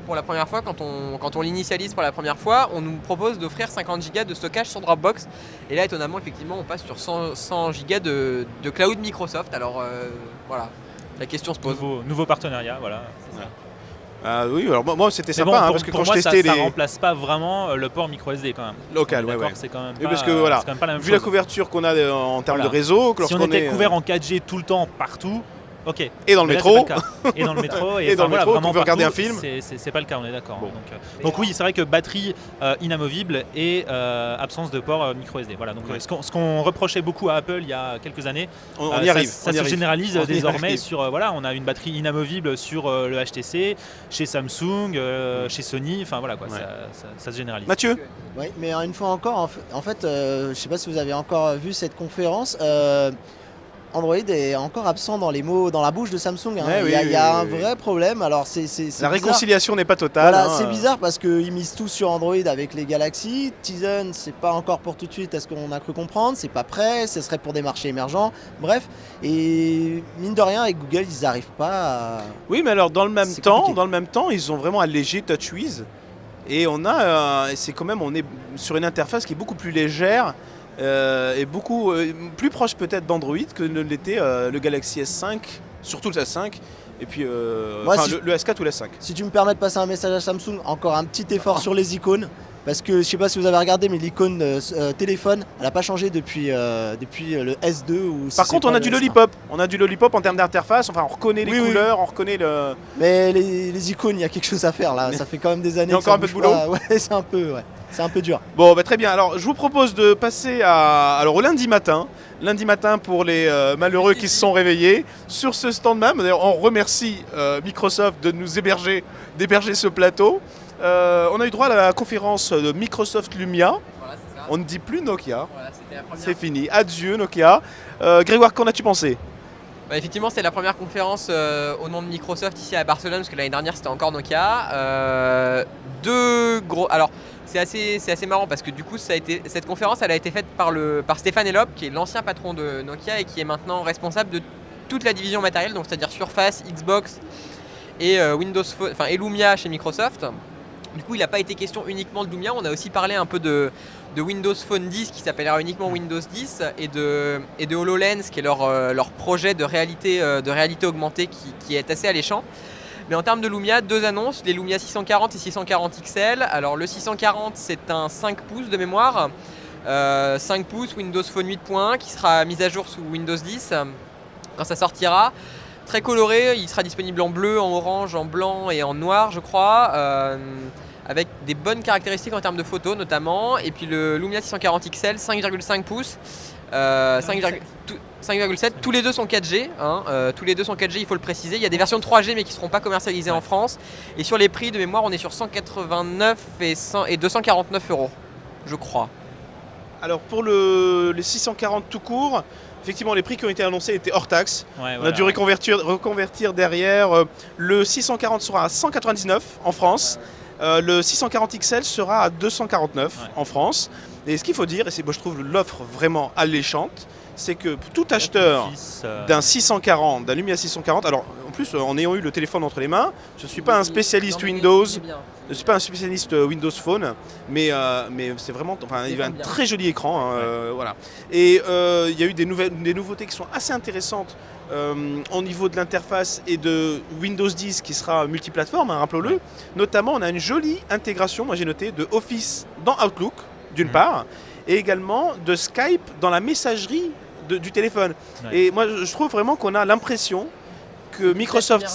Pour la première fois, quand on l'initialise pour la première fois, on nous propose d'offrir 50 Go de stockage sur Dropbox. Et là, étonnamment, effectivement, on passe sur 100 Go de cloud Microsoft. Alors voilà, la question se pose. Nouveau partenariat, voilà. Ah oui, alors moi c'était Mais sympa bon, parce que pour quand moi, je testais ça les remplace pas vraiment le port micro SD quand même. locales, ouais, D'accord, ouais. c'est quand même Oui, pas, parce que voilà, c'est quand même pas la même vu la chose. couverture qu'on a en termes Voilà. de réseau, Si on était couvert en 4G tout le temps partout, Ok. Et dans le Mais là, métro. c'est pas le cas. Et dans le métro. Et dans le métro, vraiment on peut regarder partout, un film. C'est pas le cas, on est d'accord. Bon. Donc oui, c'est vrai que batterie inamovible et absence de port micro SD. Voilà. Donc Ouais. ce qu'on reprochait beaucoup à Apple il y a quelques années, On y arrive. ça on y se arrive. généralise On y désormais arrive. sur voilà, on a une batterie inamovible sur le HTC, chez Samsung, chez Sony. Enfin voilà quoi, Ouais. ça se généralise. Mathieu. Oui, mais une fois encore, en fait, je ne sais pas si vous avez encore vu cette conférence. Android est encore absent dans les mots, dans la bouche de Samsung. Hein. Ouais, il y a un oui. vrai problème. Alors c'est La bizarre. réconciliation n'est pas totale. Voilà, hein. c'est bizarre parce qu'ils misent tout sur Android avec les Galaxy. Tizen, c'est pas encore pour tout de suite, est-ce qu'on a cru comprendre. C'est pas prêt, ce serait pour des marchés émergents. Bref, et mine de rien, avec Google, ils n'arrivent pas à. Oui, mais alors dans le même C'est temps, compliqué. ils ont vraiment allégé TouchWiz et on est sur une interface qui est beaucoup plus légère et beaucoup plus proche peut-être d'Android que ne l'était le Galaxy S5, surtout le S5 et puis Moi, enfin, si le S4 ou le S5. Si tu me permets de passer un message à Samsung, encore un petit effort sur les icônes. Parce que je sais pas si vous avez regardé, mais l'icône téléphone, elle n'a pas changé depuis le S2 ou. si Par c'est contre, pas on a le du S1. lollipop. On a du lollipop en termes d'interface. Enfin, on reconnaît les Oui, oui. couleurs, on reconnaît le. Mais les icônes, il y a quelque chose à faire là. Ça fait quand même des années. Il y a que ça encore un peu de bouge boulot pas. Ouais, c'est un peu dur. Bon, bah, très bien. Alors, je vous propose de passer au lundi matin. Lundi matin pour les malheureux qui se sont réveillés sur ce stand même. D'ailleurs, on remercie Microsoft de nous d'héberger ce plateau. On a eu droit à la conférence de Microsoft Lumia. Voilà, c'est ça. On ne dit plus Nokia. Voilà, c'était la première. C'est fini. Adieu Nokia. Grégoire, qu'en as-tu pensé? Bah, effectivement, c'est la première conférence au nom de Microsoft ici à Barcelone, parce que l'année dernière c'était encore Nokia. Deux gros. Alors, c'est assez marrant parce que du coup, cette conférence, elle a été faite par Stéphane Elop, qui est l'ancien patron de Nokia et qui est maintenant responsable de toute la division matérielle, donc c'est-à-dire Surface, Xbox et Windows Phone, enfin et Lumia chez Microsoft. Du coup, il n'a pas été question uniquement de Lumia, on a aussi parlé un peu de Windows Phone 10 qui s'appellera uniquement Windows 10 et de HoloLens qui est leur projet de réalité augmentée qui est assez alléchant. Mais en termes de Lumia, deux annonces, les Lumia 640 et 640 XL. Alors le 640 c'est un 5 pouces de mémoire, 5 pouces Windows Phone 8.1 qui sera mis à jour sous Windows 10 quand ça sortira. Très coloré, il sera disponible en bleu, en orange, en blanc et en noir je crois. Avec des bonnes caractéristiques en termes de photos notamment. Et puis le Lumia 640 XL, 5,5 pouces, 5,7, tous les deux sont 4G, hein, tous les deux sont 4G, il faut le préciser. Il y a des versions de 3G mais qui ne seront pas commercialisées en France. Et sur les prix de mémoire, on est sur 189 et 249 €, je crois. Alors pour les 640 tout court, effectivement les prix qui ont été annoncés étaient hors taxe. Ouais, On a dû reconvertir derrière. Le 640 sera à 199 en France. Le 640 XL sera à 249 en France. Et ce qu'il faut dire, et c'est moi je trouve l'offre vraiment alléchante, c'est que pour tout acheteur d'un 640, d'un Lumia 640, alors en plus en ayant eu le téléphone entre les mains, je ne suis pas un spécialiste Windows, je ne suis pas un spécialiste Windows Phone, mais c'est vraiment, enfin il a un très joli écran, hein, voilà. Et il y a eu des nouveautés qui sont assez intéressantes au niveau de l'interface et de Windows 10 qui sera multiplateforme, hein, rappelons-le. Notamment, on a une jolie intégration, moi j'ai noté, de Office dans Outlook, d'une part, et également de Skype dans la messagerie du téléphone. Ouais. Et moi je trouve vraiment qu'on a l'impression que Microsoft...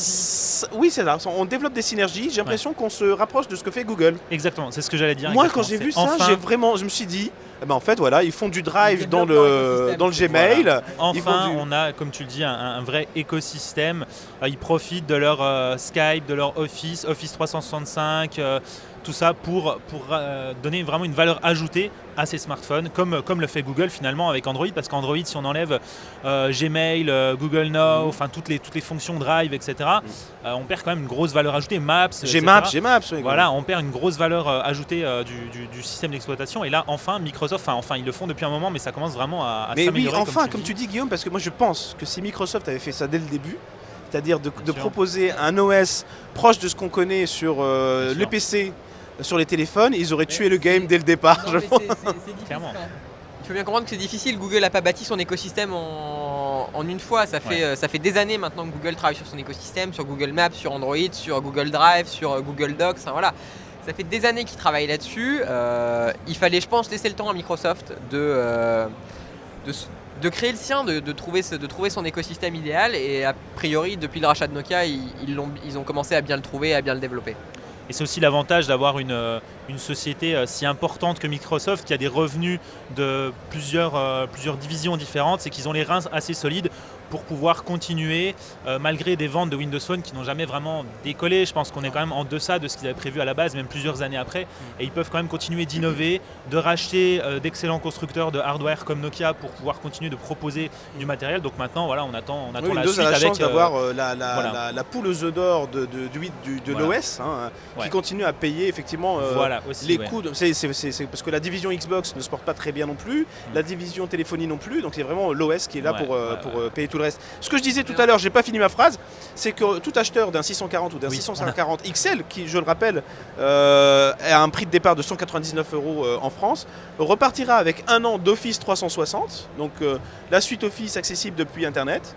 Oui, c'est ça, on développe des synergies, j'ai l'impression qu'on se rapproche de ce que fait Google. Exactement, c'est ce que j'allais dire. Moi exactement. quand j'ai vu C'est ça, enfin, je me suis dit, eh ben, en fait voilà, ils font du drive Ils dans développent le Gmail. Voilà. Ils font Enfin, du- on a, comme tu le dis, un vrai écosystème. Ils profitent de leur Skype, de leur Office 365, tout ça pour donner vraiment une valeur ajoutée à ces smartphones, comme le fait Google finalement avec Android, parce qu'Android, si on enlève Gmail, Google Now, enfin toutes les fonctions Drive, etc., on perd quand même une grosse valeur ajoutée. Maps, J'ai etc. Maps. Oui, Voilà, on perd une grosse valeur ajoutée du système d'exploitation. Et là, enfin, Microsoft, enfin, ils le font depuis un moment, mais ça commence vraiment à Mais oui, s'améliorer. enfin, comme tu dis Guillaume, parce que moi je pense que si Microsoft avait fait ça dès le début, c'est-à-dire de sûr. proposer un OS proche de ce qu'on connaît sur Bien le sûr. PC, sur les téléphones, ils auraient tué le game dès le départ. Non, je mais pense. c'est difficile. Clairement. Il faut bien comprendre que c'est difficile. Google n'a pas bâti son écosystème en une fois. Ça fait des années maintenant que Google travaille sur son écosystème, sur Google Maps, sur Android, sur Google Drive, sur Google Docs. Enfin, voilà. Ça fait des années qu'ils travaillent là-dessus. Il fallait, je pense, laisser le temps à Microsoft de de créer le sien, de trouver son écosystème idéal. Et a priori, depuis le rachat de Nokia, ils ont commencé à bien le trouver et à bien le développer. Et c'est aussi l'avantage d'avoir une société si importante que Microsoft qui a des revenus de plusieurs divisions différentes, c'est qu'ils ont les reins assez solides pour pouvoir continuer malgré des ventes de Windows Phone qui n'ont jamais vraiment décollé. Je pense qu'on est quand même en deçà de ce qu'ils avaient prévu à la base, même plusieurs années après. Et ils peuvent quand même continuer d'innover, de racheter d'excellents constructeurs de hardware comme Nokia pour pouvoir continuer de proposer du matériel. Donc maintenant, voilà, on attend la Windows suite a la avec chance d'avoir voilà. la poule aux œufs d'or de Voilà. l'OS qui continue à payer effectivement voilà, aussi, les ouais. coûts. C'est parce que la division Xbox ne se porte pas très bien non plus, la division téléphonie non plus, donc c'est vraiment l'OS qui est là pour payer tout le reste. Ce que je disais tout à l'heure, j'ai pas fini ma phrase, c'est que tout acheteur d'un 640 ou d'un 640 XL, qui je le rappelle a un prix de départ de 199 € en France, repartira avec un an d'Office 360, donc la suite Office accessible depuis Internet.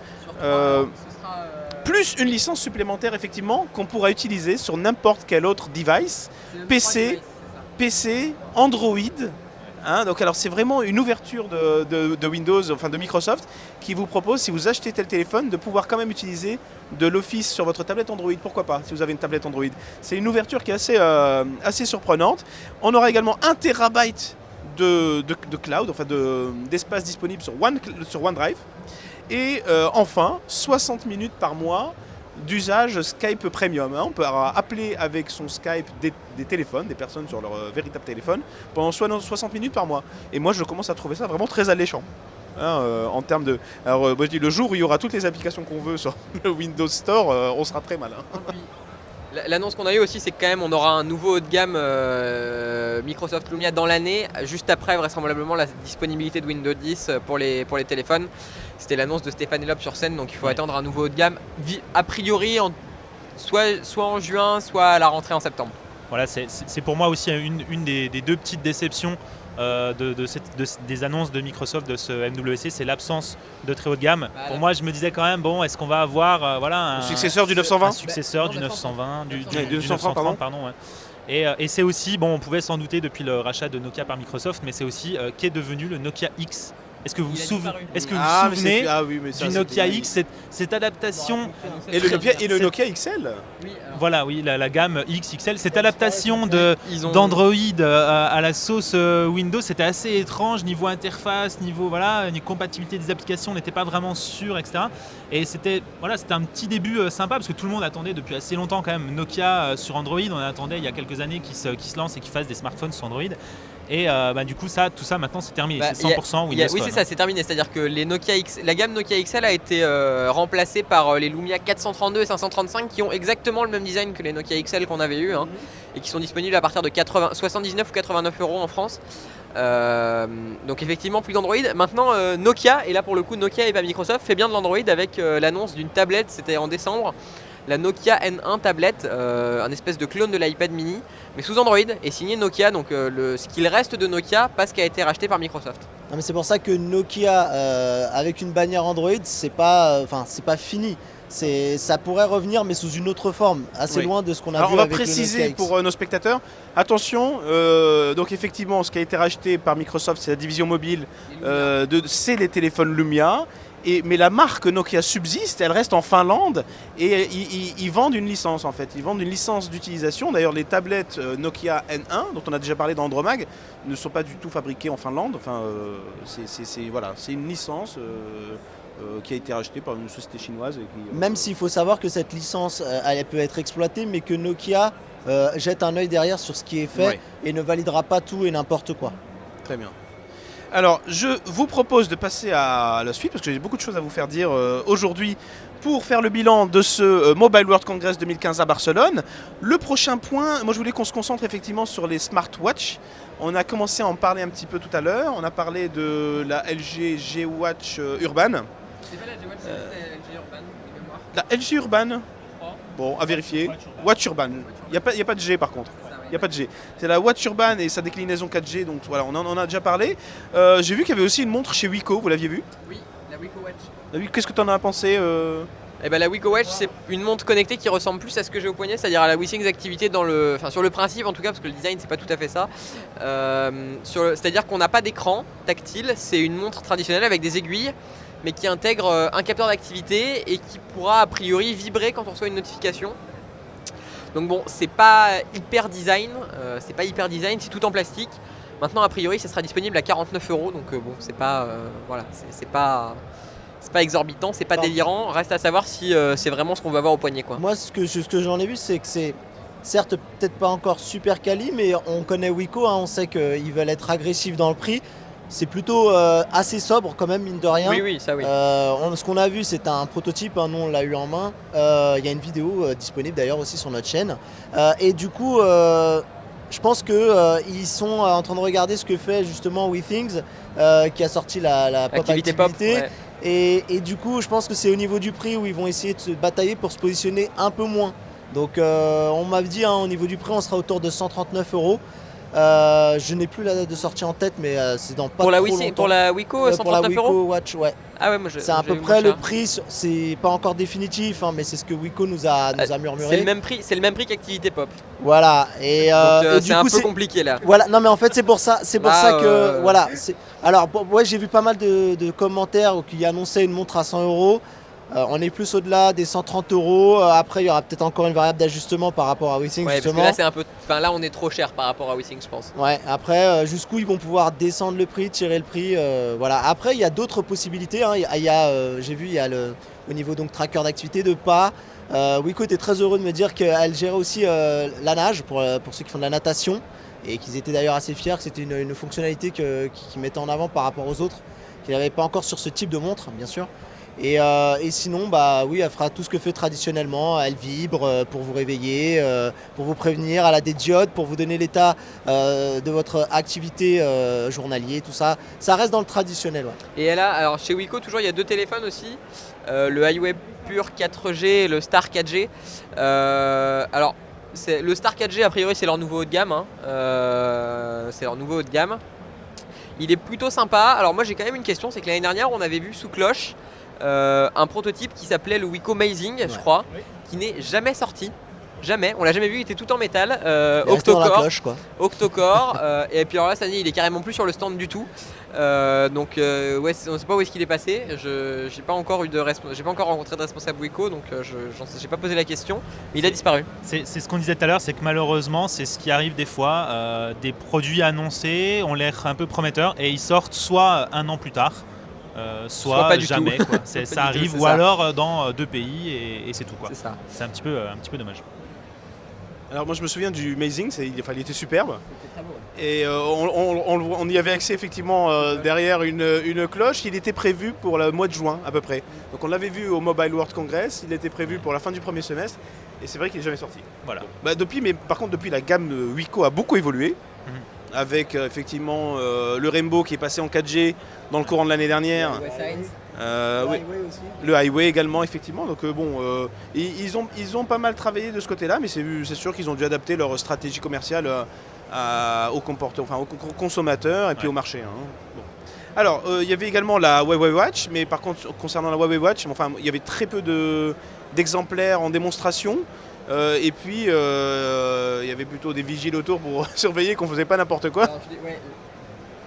Plus une licence supplémentaire effectivement qu'on pourra utiliser sur n'importe quel autre device, PC, Android. Donc alors c'est vraiment une ouverture de Windows, enfin de Microsoft, qui vous propose, si vous achetez tel téléphone, de pouvoir quand même utiliser de l'Office sur votre tablette Android. Pourquoi pas, si vous avez une tablette Android. C'est une ouverture qui est assez surprenante. On aura également 1 TB de cloud, enfin d'espace disponible sur OneDrive. Et enfin, 60 minutes par mois d'usage Skype Premium. On peut appeler avec son Skype des téléphones, des personnes sur leur véritable téléphone, pendant 60 minutes par mois. Et moi, je commence à trouver ça vraiment très alléchant. En termes de... Alors, moi, je dis, le jour où il y aura toutes les applications qu'on veut sur le Windows Store, on sera très malin. L'annonce qu'on a eue aussi, c'est que quand même on aura un nouveau haut de gamme Microsoft Lumia dans l'année, juste après vraisemblablement la disponibilité de Windows 10 pour les téléphones. C'était l'annonce de Stéphane Elop sur scène, donc il faut attendre un nouveau haut de gamme, a priori soit en juin, soit à la rentrée en septembre. Voilà, c'est pour moi aussi une des deux petites déceptions des annonces de Microsoft de ce MWC, c'est l'absence de très haut de gamme. Pour moi, je me disais quand même, bon, est-ce qu'on va avoir un successeur du 920 Un successeur du 920, du 930, pardon. Ouais. Et c'est aussi, bon, on pouvait s'en douter depuis le rachat de Nokia par Microsoft, mais c'est aussi qu'est devenu le Nokia X. Est-ce que vous vous souvenez du Nokia X, cette adaptation et le Nokia XL? Voilà, oui, la gamme XXL, cette adaptation d'Android à la sauce Windows, c'était assez étrange niveau interface, niveau compatibilité des applications, on n'était pas vraiment sûr, etc. Et c'était un petit début sympa parce que tout le monde attendait depuis assez longtemps quand même Nokia sur Android. On attendait il y a quelques années qu'ils se lancent et qu'ils fassent des smartphones sur Android. Et du coup, tout ça maintenant c'est terminé, c'est 100% Windows Phone. Oui, c'est ça, c'est terminé. C'est-à-dire que la gamme Nokia XL a été remplacée par les Lumia 432 et 535 qui ont exactement le même design que les Nokia XL qu'on avait eu et qui sont disponibles à partir de 79 ou 89 € en France. Donc effectivement plus d'Android. Maintenant Nokia, et là pour le coup Nokia et pas Microsoft, fait bien de l'Android avec l'annonce d'une tablette, c'était en décembre. La Nokia N1 tablette, un espèce de clone de l'iPad mini, mais sous Android, et signé Nokia, donc ce qu'il reste de Nokia, parce qu'il a été racheté par Microsoft. Non, mais c'est pour ça que Nokia, avec une bannière Android, c'est pas fini. Ça pourrait revenir, mais sous une autre forme, assez loin de ce qu'on a vu avec le Nokia X. On va préciser pour nos spectateurs, attention, donc effectivement, ce qui a été racheté par Microsoft, c'est la division mobile, c'est les téléphones Lumia. Mais la marque Nokia subsiste, elle reste en Finlande et ils vendent une licence en fait. Ils vendent une licence d'utilisation. D'ailleurs, les tablettes Nokia N1, dont on a déjà parlé dans Andromag, ne sont pas du tout fabriquées en Finlande. Enfin, c'est une licence qui a été rachetée par une société chinoise. Même s'il faut savoir que cette licence, elle peut être exploitée, mais que Nokia jette un œil derrière sur ce qui est fait et ne validera pas tout et n'importe quoi. Très bien. Alors, je vous propose de passer à la suite, parce que j'ai beaucoup de choses à vous faire dire aujourd'hui pour faire le bilan de ce Mobile World Congress 2015 à Barcelone. Le prochain point, moi je voulais qu'on se concentre effectivement sur les smartwatches. On a commencé à en parler un petit peu tout à l'heure. On a parlé de la LG G-Watch Urban. C'est pas la G-Watch, c'est la LG Urban, de mémoire. La LG Urban. Bon, à vérifier. Watch Urban. Il n'y a pas de G par contre. Il n'y a pas de G. C'est la Watch Urban et sa déclinaison 4G, donc voilà, on en a déjà parlé. J'ai vu qu'il y avait aussi une montre chez Wiko, vous l'aviez vu? Oui, la Wiko Watch. Qu'est-ce que tu en as pensé Eh ben, la Wiko Watch, c'est une montre connectée qui ressemble plus à ce que j'ai au poignet, c'est-à-dire à la WeThings Activité sur le principe en tout cas, parce que le design c'est pas tout à fait ça. C'est-à-dire qu'on n'a pas d'écran tactile, c'est une montre traditionnelle avec des aiguilles, mais qui intègre un capteur d'activité et qui pourra a priori vibrer quand on reçoit une notification. Donc bon, c'est pas hyper design, c'est tout en plastique. Maintenant, a priori, ça sera disponible à 49 €, donc bon, c'est pas, c'est pas exorbitant, c'est pas délirant. Reste à savoir si c'est vraiment ce qu'on va avoir au poignet, quoi. Moi, ce que j'en ai vu, c'est que c'est certes peut-être pas encore super quali, mais on connaît Wiko, hein, on sait qu'ils veulent être agressifs dans le prix. C'est plutôt assez sobre quand même, mine de rien. Oui, ça oui. Ce qu'on a vu, c'est un prototype, hein, nous on l'a eu en main. Il y a une vidéo disponible d'ailleurs aussi sur notre chaîne. Et du coup, je pense qu'ils sont en train de regarder ce que fait justement WeThings, qui a sorti la Pop Activité. Ouais. Et du coup, je pense que c'est au niveau du prix où ils vont essayer de se batailler pour se positionner un peu moins. Donc on m'a dit, hein, au niveau du prix, on sera autour de 139 €. Je n'ai plus la date de sortie en tête, mais c'est dans pas trop longtemps. Pour la Wiko, 139 pour la Wiko €. Watch, ouais. Ah ouais, C'est à peu près le prix, c'est pas encore définitif, hein, mais c'est ce que Wiko nous a murmuré. C'est le même prix qu'Activité Pop. Voilà, et Donc, du c'est un coup, peu compliqué là. Voilà, non mais en fait c'est pour ça que voilà. Alors ouais, j'ai vu pas mal de commentaires qui annonçaient une montre à 100 €. On est plus au-delà des 130 €. Après, il y aura peut-être encore une variable d'ajustement par rapport à WeThings, Ouais, justement. parce que là, on est trop cher par rapport à WeThings, je pense. Ouais, après, jusqu'où ils vont pouvoir descendre le prix, tirer le prix. Voilà. Après, il y a d'autres possibilités, hein. J'ai vu, il y a au niveau donc tracker d'activité de pas. Wiko était très heureux de me dire qu'elle gérait aussi la nage pour ceux qui font de la natation. Et qu'ils étaient d'ailleurs assez fiers que c'était une fonctionnalité qu'ils mettaient en avant par rapport aux autres, qu'ils n'avaient pas encore sur ce type de montre, bien sûr. Et sinon, bah oui, elle fera tout ce que fait traditionnellement. Elle vibre pour vous réveiller, pour vous prévenir. Elle a des diodes pour vous donner l'état de votre activité journalier, tout ça. Ça reste dans le traditionnel. Ouais. Et alors chez Wiko, toujours, il y a deux téléphones aussi. Le Highway Pure 4G et le Star 4G. Alors, le Star 4G, a priori, c'est leur nouveau haut de gamme. Hein. C'est leur nouveau haut de gamme. Il est plutôt sympa. Alors moi, j'ai quand même une question. C'est que l'année dernière, on avait vu sous cloche un prototype qui s'appelait le Wiko Amazing, je crois, qui n'est jamais sorti. Jamais, on l'a jamais vu, il était tout en métal, octocore, et puis alors là cette année il est carrément plus sur le stand du tout. Donc ouais, on ne sait pas où est-ce qu'il est passé. J'ai pas encore rencontré de responsable Wiko, donc j'ai pas posé la question, mais il a disparu. C'est ce qu'on disait tout à l'heure, c'est que malheureusement c'est ce qui arrive des fois, des produits annoncés ont l'air un peu prometteurs et ils sortent soit un an plus tard, soit pas du jamais. tout. Quoi. Ça arrive, ou alors dans deux pays et c'est tout. Quoi. C'est ça. C'est un petit peu dommage. Alors moi je me souviens du Amazing, il était superbe. Très beau. Et on y avait accès effectivement derrière une cloche. Il était prévu pour le mois de juin à peu près. Donc on l'avait vu au Mobile World Congress, il était prévu pour la fin du premier semestre. Et c'est vrai qu'il n'est jamais sorti. Voilà. Mais par contre depuis la gamme Wiko a beaucoup évolué. Avec effectivement le Rainbow qui est passé en 4G dans le courant de l'année dernière. Le Highway également effectivement. Donc ils ont pas mal travaillé de ce côté-là, mais c'est sûr qu'ils ont dû adapter leur stratégie commerciale aux consommateurs et puis au marché. Hein. Bon. Alors il y avait également la Huawei Watch, mais par contre concernant la Huawei Watch, il y avait très peu d'exemplaires en démonstration. Et puis il y avait plutôt des vigiles autour pour surveiller qu'on faisait pas n'importe quoi. Alors,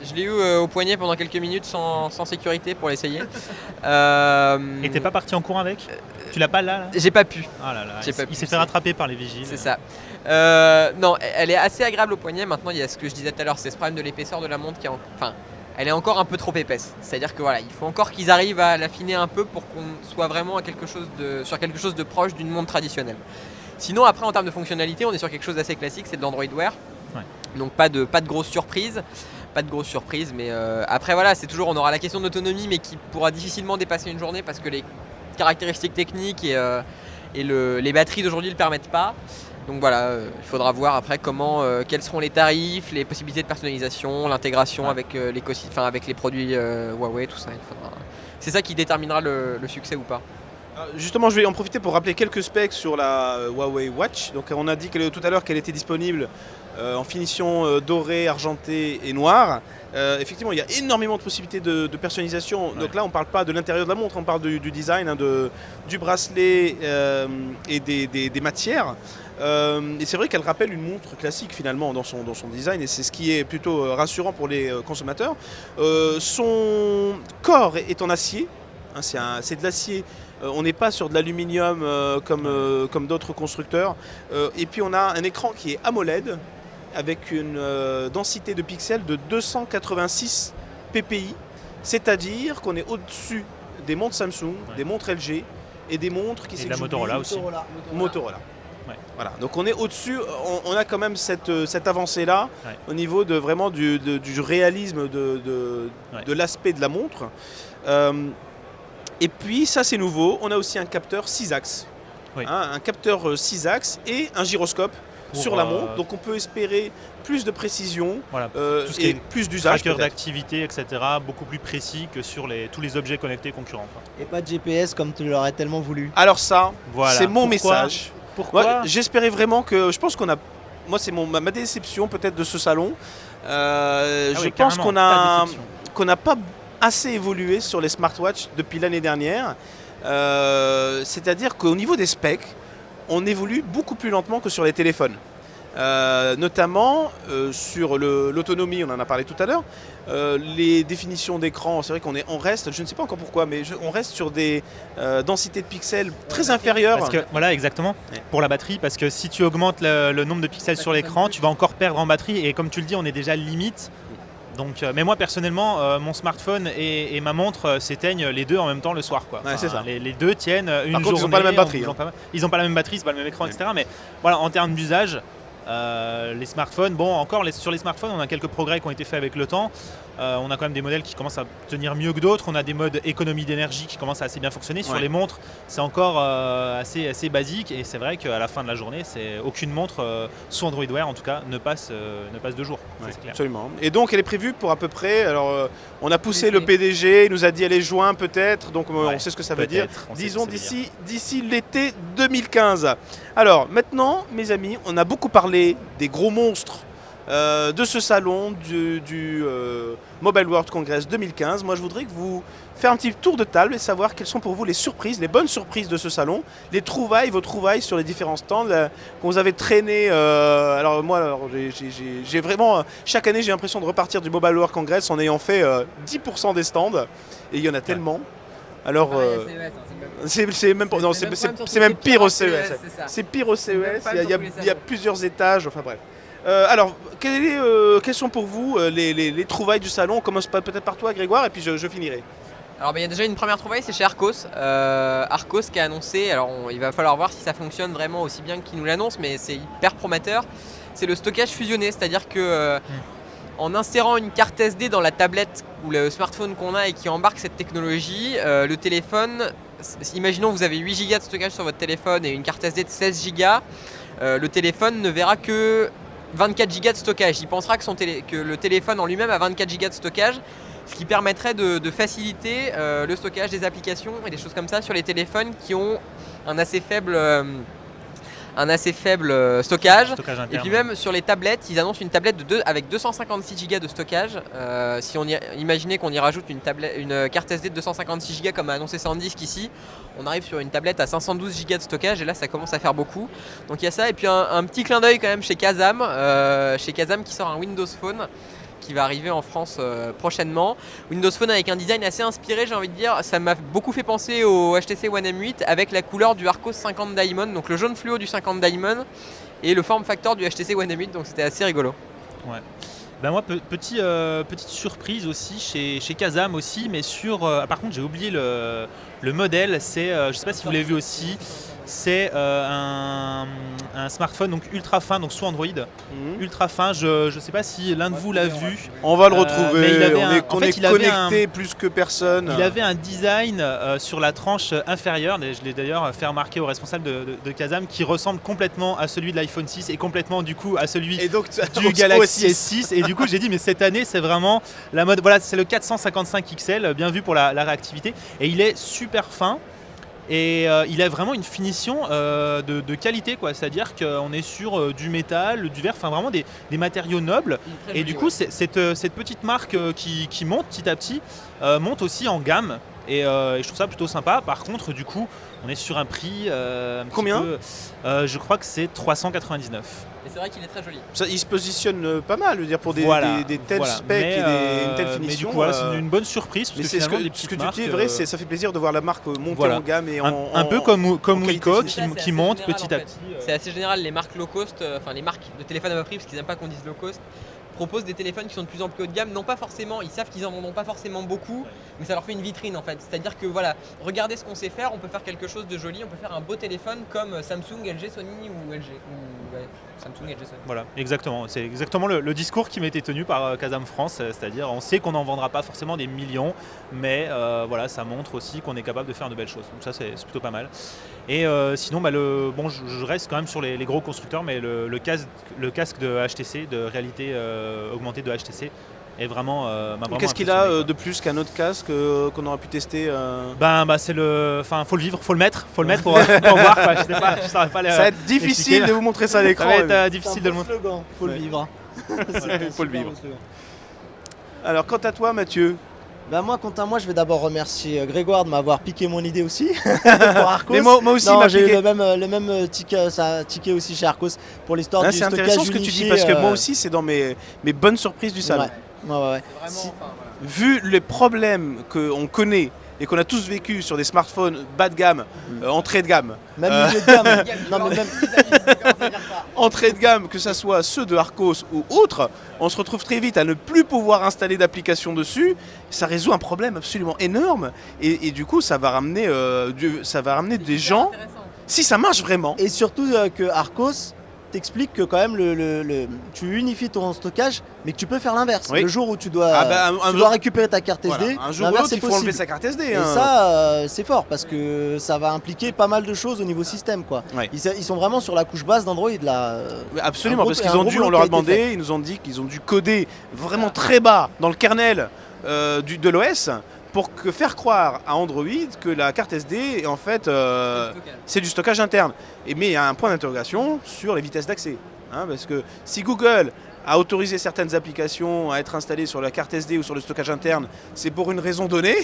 je l'ai eu au poignet pendant quelques minutes sans sécurité pour l'essayer. Et t'es pas parti en courant avec ? Tu l'as pas là J'ai pas pu. Ah là là, Il s'est fait rattraper par les vigiles. C'est ça. Non, elle est assez agréable au poignet. Maintenant, il y a ce que je disais tout à l'heure, c'est ce problème de l'épaisseur de la montre elle est encore un peu trop épaisse. C'est-à-dire que voilà, il faut encore qu'ils arrivent à l'affiner un peu pour qu'on soit vraiment sur quelque chose de proche d'une montre traditionnelle. Sinon, après, en termes de fonctionnalité, on est sur quelque chose d'assez classique, c'est de l'Android Wear. Ouais. Donc pas de grosses surprises. Mais après voilà, c'est toujours, on aura la question d'autonomie, mais qui pourra difficilement dépasser une journée parce que les caractéristiques techniques et les batteries d'aujourd'hui ne le permettent pas. Donc voilà, il faudra voir après quels seront les tarifs, les possibilités de personnalisation, l'intégration avec les produits Huawei, tout ça. C'est ça qui déterminera le succès ou pas. Justement, je vais en profiter pour rappeler quelques specs sur la Huawei Watch. Donc, on a dit tout à l'heure qu'elle était disponible en finition dorée, argentée et noire. Effectivement, il y a énormément de possibilités de personnalisation. Ouais. Donc là, on ne parle pas de l'intérieur de la montre, on parle du design, hein, du bracelet et des matières. Et c'est vrai qu'elle rappelle une montre classique finalement dans son design, et c'est ce qui est plutôt rassurant pour les consommateurs. Son corps est en acier, hein, c'est de l'acier. On n'est pas sur de l'aluminium comme d'autres constructeurs. Et puis on a un écran qui est AMOLED avec une densité de pixels de 286 ppi, c'est-à-dire qu'on est au-dessus des montres Samsung, des montres LG et des montres qui Et de la Motorola aussi. Motorola. Ouais. Voilà. Donc on est au-dessus, on a quand même cette avancée-là au niveau vraiment du réalisme de l'aspect de la montre. Et puis ça c'est nouveau, on a aussi un capteur 6 axes. Oui. Hein, un capteur 6 axes et un gyroscope sur la montre. Donc on peut espérer plus de précision Voilà. Tout ce qui et est plus d'usage. tracker peut-être. d'activité, etc. Beaucoup plus précis que sur tous les objets connectés concurrents, quoi. Et pas de GPS comme tu l'aurais tellement voulu. Alors ça, Voilà. c'est mon Pourquoi message. Pourquoi Moi, j'espérais vraiment que... Je pense qu'on a... Moi, c'est ma déception peut-être de ce salon. Je pense qu'on n'a pas assez évolué sur les smartwatches depuis l'année dernière. C'est-à-dire qu'au niveau des specs, on évolue beaucoup plus lentement que sur les téléphones. Notamment sur l'autonomie, on en a parlé tout à l'heure, les définitions d'écran, c'est vrai on reste, je ne sais pas encore pourquoi, mais on reste sur des densités de pixels très inférieures. Parce que, voilà, exactement, pour la batterie, parce que si tu augmentes le nombre de pixels sur l'écran, tu vas encore perdre en batterie, et comme tu le dis, on est déjà limite. Donc, mais moi personnellement, mon smartphone et ma montre s'éteignent les deux en même temps le soir, quoi. Ouais, c'est ça. Les deux tiennent une Par contre, journée. ils n'ont pas la même batterie. Ils n'ont pas la même batterie, c'est pas le même écran, etc. Mais voilà, en termes d'usage, les smartphones, bon, encore sur les smartphones, on a quelques progrès qui ont été faits avec le temps. On a quand même des modèles qui commencent à tenir mieux que d'autres. On a des modes économie d'énergie qui commencent à assez bien fonctionner. Sur les montres, c'est encore assez basique. Et c'est vrai qu'à la fin de la journée, aucune montre, sous Android Wear en tout cas, ne passe 2 jours. C'est clair. Absolument. Et donc elle est prévue pour à peu près, alors on a poussé le PDG, il nous a dit elle est juin peut-être, donc on sait ce que ça veut dire. Disons d'ici l'été 2015. Alors maintenant, mes amis, on a beaucoup parlé des gros monstres de ce salon du Mobile World Congress 2015. Moi je voudrais que vous faire un petit tour de table et savoir quelles sont pour vous les surprises, les bonnes surprises de ce salon, vos trouvailles sur les différents stands que vous avez traîné. Alors moi j'ai vraiment, chaque année j'ai l'impression de repartir du Mobile World Congress en ayant fait 10% des stands, et il y en a tellement. Alors c'est même pire au CES. C'est pire au CES, il y a plusieurs étages, enfin bref. Alors, quelles sont pour vous les trouvailles du salon? On commence peut-être par toi, Grégoire, et puis je finirai. Alors il y a déjà une première trouvaille, c'est chez Arcos. Arcos qui a annoncé, alors il va falloir voir si ça fonctionne vraiment aussi bien qu'il nous l'annonce, mais c'est hyper prometteur. C'est le stockage fusionné, c'est-à-dire que en insérant une carte SD dans la tablette ou le smartphone qu'on a et qui embarque cette technologie, le téléphone, imaginons que vous avez 8 Go de stockage sur votre téléphone et une carte SD de 16 Go, le téléphone ne verra que 24 Go de stockage. Il pensera que le téléphone en lui-même a 24 Go de stockage, ce qui permettrait de faciliter le stockage des applications et des choses comme ça sur les téléphones qui ont un assez faible stockage. Et puis même sur les tablettes, ils annoncent une tablette avec 256 Go de stockage. Si on imaginait qu'on y rajoute une carte SD de 256 Go comme a annoncé SanDisk ici, on arrive sur une tablette à 512 Go de stockage, et là ça commence à faire beaucoup. Donc il y a ça, et puis un petit clin d'œil quand même chez Kazam qui sort un Windows Phone qui va arriver en France prochainement. Windows Phone avec un design assez inspiré, j'ai envie de dire. Ça m'a beaucoup fait penser au HTC One M8 avec la couleur du Arcos 50 Diamond, donc le jaune fluo du 50 Diamond et le form factor du HTC One M8, donc c'était assez rigolo. Ouais. Ben moi, petite surprise aussi chez Kazam aussi, mais par contre j'ai oublié le modèle, c'est, je ne sais pas si vous l'avez vu aussi, c'est un smartphone donc ultra fin, donc sous Android, ultra fin. Je ne sais pas si l'un de vous l'a vu. On va le retrouver, on est connecté plus que personne. Il avait un design sur la tranche inférieure, je l'ai d'ailleurs fait remarquer au responsable de Kazam, qui ressemble complètement à celui de l'iPhone 6 et complètement du coup à celui du Galaxy S6. Et du coup j'ai dit mais cette année c'est vraiment la mode, voilà, c'est le 455 XL, bien vu pour la réactivité, et il est super fin. Et il a vraiment une finition de qualité, quoi. C'est-à-dire qu'on est sur du métal, du verre, enfin vraiment des matériaux nobles. Et du coup, cette petite marque qui monte petit à petit, monte aussi en gamme. Et je trouve ça plutôt sympa. Par contre, du coup, on est sur un prix Combien je crois que c'est 399. Et c'est vrai qu'il est très joli. Il se positionne pas mal, je veux dire, pour des tels specs mais, et une telle mais du finition. coup, voilà, c'est une bonne surprise. Parce Mais que c'est ce finalement, que tu dis, vrai, ça fait plaisir de voir la marque monter Voilà. en gamme et un peu comme qualité Wiko finie. Ça, c'est qui assez monte général, petit en à fait. petit. C'est assez général, les marques low cost, enfin les marques de téléphones à bas prix, parce qu'ils n'aiment pas qu'on dise low cost, proposent des téléphones qui sont de plus en plus haut de gamme, non pas forcément, ils savent qu'ils en vendront pas forcément beaucoup, mais ça leur fait une vitrine en fait. C'est-à-dire que voilà, regardez ce qu'on sait faire, on peut faire quelque chose de joli, on peut faire un beau téléphone comme Samsung, LG, Sony ou LG. Samsung, LG, Sony. Voilà, exactement. C'est exactement le discours qui m'était tenu par Kazam France, c'est-à-dire on sait qu'on n'en vendra pas forcément des millions, mais voilà, ça montre aussi qu'on est capable de faire de belles choses. Donc ça, c'est plutôt pas mal. Et sinon, je reste quand même sur les gros constructeurs, mais le casque de HTC, de réalité augmentée de HTC, est vraiment. Qu'est-ce qu'il a de plus qu'un autre casque qu'on aura pu tester c'est faut le vivre, faut le mettre pour voir. Quoi. Je sais pas, je saurais pas Ça va être difficile de vous montrer ça à l'écran. Ça va être difficile de le montrer. Faut le vivre. Faut le vivre. Alors, quant à toi, Mathieu, Moi, quant à moi, je vais d'abord remercier Grégoire de m'avoir piqué mon idée aussi pour Arcos. mais moi aussi, Non, m'a j'ai eu piqué. le même ticket aussi chez Arcos pour l'histoire du C'est stockage intéressant ce que tu dis unifié, parce que moi aussi, c'est dans mes bonnes surprises du salon. Ouais. C'est vraiment, Vu les problèmes qu'on connaît et qu'on a tous vécu sur des smartphones bas de gamme, entrée de gamme, Même milieu de gamme. Non, mais même... entrée de gamme, que ce soit ceux de Arcos ou autres, on se retrouve très vite à ne plus pouvoir installer d'application dessus. Ça résout un problème absolument énorme et du coup ça va ramener des gens, si ça marche vraiment. Et surtout que Arcos t'explique que quand même tu unifies ton stockage, mais que tu peux faire l'inverse. Oui. Le jour où tu dois, un tu jour- dois récupérer ta carte Voilà. SD, Un jour ou l'inverse l'autre, est il faut possible. enlever sa carte SD. Et hein. ça, c'est fort parce que ça va impliquer pas mal de choses au niveau système, quoi. Ouais. Ils sont vraiment sur la couche basse d'Android là. Absolument, un gros- parce qu'ils un ont gros dû, boulot on leur a qui a été demandé, ils nous ont dit qu'ils ont dû coder vraiment très bas dans le kernel de l'OS pour faire croire à Android que la carte SD est en fait c'est du stockage interne. Mais il y a un point d'interrogation sur les vitesses d'accès. Parce que si Google a autorisé certaines applications à être installées sur la carte SD ou sur le stockage interne, c'est pour une raison donnée,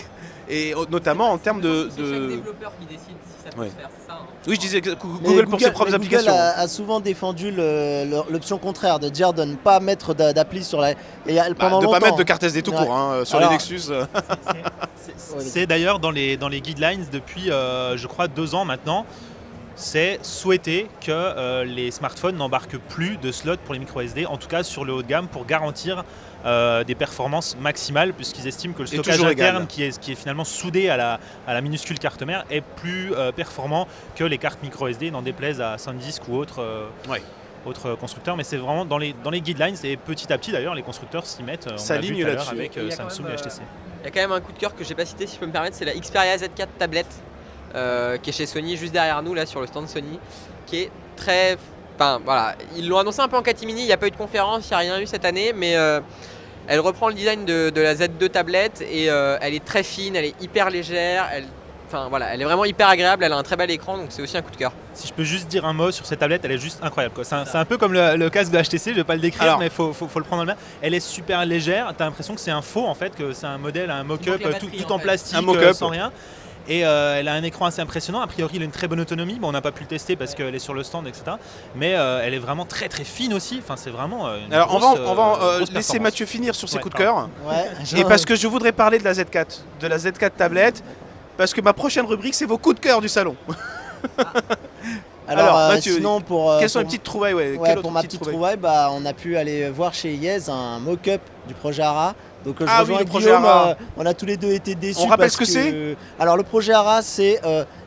et notamment en termes de... C'est chaque développeur qui décide si ça peut Ouais. se faire, c'est ça. Oui, je disais que Mais Google pour ses propres mais applications. Google a souvent défendu l'option contraire, de dire de ne pas mettre d'appli sur la. Et pendant de ne longtemps. pas mettre de carte SD tout Ouais. court sur Alors- les Nexus. C'est d'ailleurs dans les guidelines depuis, je crois, 2 ans maintenant. C'est souhaiter que les smartphones n'embarquent plus de slots pour les micro SD, en tout cas sur le haut de gamme, pour garantir des performances maximales, puisqu'ils estiment que le stockage toujours égal. interne, qui est finalement soudé à la minuscule carte mère, est plus performant que les cartes micro SD, n'en déplaise à SanDisk ou autres constructeurs. Mais c'est vraiment dans les guidelines, et petit à petit d'ailleurs, les constructeurs s'y mettent. On Ça l'a vu aligne tout à l'heure là-dessus. avec Et il y a quand Samsung même, et HTC. Il y a quand même un coup de cœur que j'ai pas cité, si je peux me permettre, c'est la Xperia Z4 tablette qui est chez Sony, juste derrière nous là sur le stand Sony, qui est très... Enfin voilà, ils l'ont annoncé un peu en catimini, il n'y a pas eu de conférence, il n'y a rien eu cette année, mais elle reprend le design de la Z2 tablette et elle est très fine, elle est hyper légère, elle est vraiment hyper agréable, elle a un très bel écran, donc c'est aussi un coup de cœur. Si je peux juste dire un mot sur cette tablette, elle est juste incroyable, quoi. C'est un peu comme le casque de HTC, je vais pas le décrire, Alors. mais faut le prendre en main. Elle est super légère, t'as l'impression que c'est un faux en fait, que c'est un modèle, un mock-up manque la batterie, tout en en fait. plastique, Un mock-up. sans rien. Et elle a un écran assez impressionnant. A priori, elle a une très bonne autonomie. Bon, on n'a pas pu le tester parce qu'elle est sur le stand, etc. Mais elle est vraiment très très fine aussi. Enfin, c'est vraiment. Une Alors on grosse, va grosse laisser performance. Mathieu finir sur ses Ouais, coups de cœur. Ouais. Et parce que je voudrais parler de la Z4 tablette, parce que ma prochaine rubrique c'est vos coups de cœur du salon. Alors, Alors, Mathieu, sinon pour. Quelles sont pour- les petites trouvailles Ouais, Quelle pour autre ma petite trouvaille, on a pu aller voir chez Yez un mock-up du projet ARA. Donc je Ah oui, rejoins le projet Guillaume, ARA. on a tous les deux été déçus. On rappelle parce ce que c'est Alors le projet ARA, c'est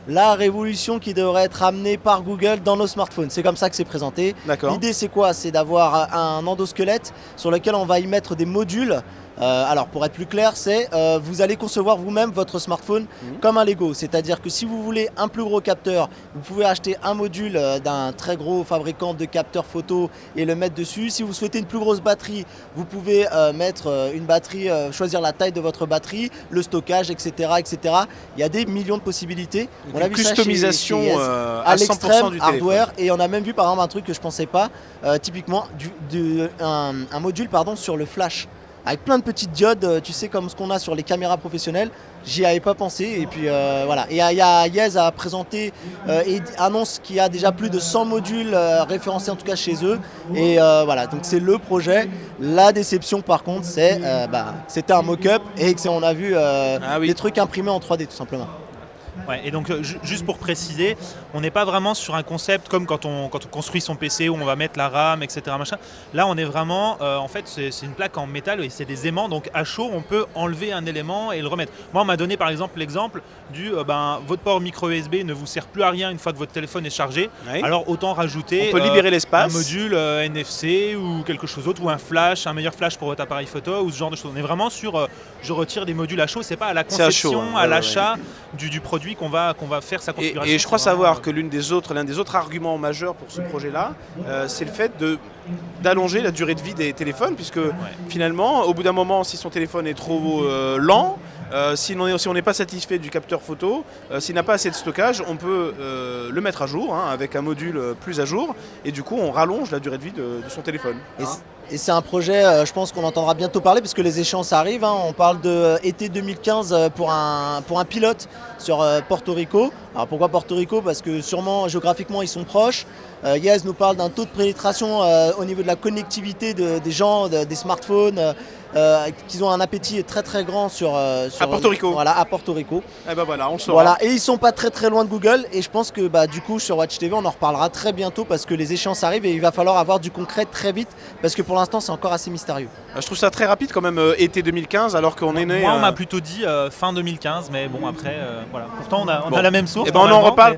la révolution qui devrait être amenée par Google dans nos smartphones. C'est comme ça que c'est présenté. D'accord. L'idée c'est quoi? C'est d'avoir un endosquelette sur lequel on va y mettre des modules Alors pour être plus clair, c'est vous allez concevoir vous-même votre smartphone comme un Lego. C'est-à-dire que si vous voulez un plus gros capteur, vous pouvez acheter un module d'un très gros fabricant de capteurs photo et le mettre dessus. Si vous souhaitez une plus grosse batterie, vous pouvez mettre une batterie, choisir la taille de votre batterie, le stockage, etc., etc. Il y a des millions de possibilités. On a vu customisation chez Yes, à 100% l'extrême du hardware. téléphone. Et on a même vu par exemple un truc que je pensais pas, typiquement un module sur le flash. Avec plein de petites diodes, tu sais, comme ce qu'on a sur les caméras professionnelles. J'y avais pas pensé. Et puis voilà. Et Yes a présenté et annonce qu'il y a déjà plus de 100 modules référencés en tout cas chez eux. Et voilà, donc c'est le projet. La déception par contre, c'était un mock-up et on a vu des trucs imprimés en 3D tout simplement. Ouais, et donc juste pour préciser, on n'est pas vraiment sur un concept comme quand on construit son PC où on va mettre la RAM, etc. Machin. Là, on est vraiment, en fait, c'est une plaque en métal et c'est des aimants. Donc à chaud, on peut enlever un élément et le remettre. Moi, on m'a donné par exemple l'exemple du votre port micro USB ne vous sert plus à rien une fois que votre téléphone est chargé. Oui. Alors autant rajouter On peut libérer l'espace. un module NFC ou quelque chose d'autre, ou un flash, un meilleur flash pour votre appareil photo ou ce genre de choses. On est vraiment sur je retire des modules à chaud. C'est pas à la conception, à l'achat du produit qu'on va faire sa configuration. Et je crois savoir que l'un des autres arguments majeurs pour ce projet-là, c'est le fait d'allonger la durée de vie des téléphones, puisque finalement, au bout d'un moment, si son téléphone est trop lent, si on n'est pas satisfait du capteur photo, s'il n'a pas assez de stockage, on peut le mettre à jour avec un module plus à jour, et du coup, on rallonge la durée de vie de son téléphone. Et c'est un projet, je pense qu'on entendra bientôt parler parce que les échéances arrivent. On parle de été 2015 pour un pilote sur Porto Rico. Alors pourquoi Porto Rico? Parce que sûrement géographiquement ils sont proches. Yes nous parle d'un taux de pénétration au niveau de la connectivité des gens, des smartphones, qu'ils ont un appétit très très grand à Porto Rico. Voilà, à Porto Rico. Et ben voilà, on le saura. Voilà, et ils sont pas très très loin de Google. Et je pense que du coup sur Watch TV on en reparlera très bientôt parce que les échéances arrivent et il va falloir avoir du concret très vite parce que pour l'instant c'est encore assez mystérieux. Je trouve ça très rapide quand même, été 2015 alors qu'on est né... Moi on m'a plutôt dit fin 2015, mais bon après voilà. Pourtant on a la même source. Et ben on en reparle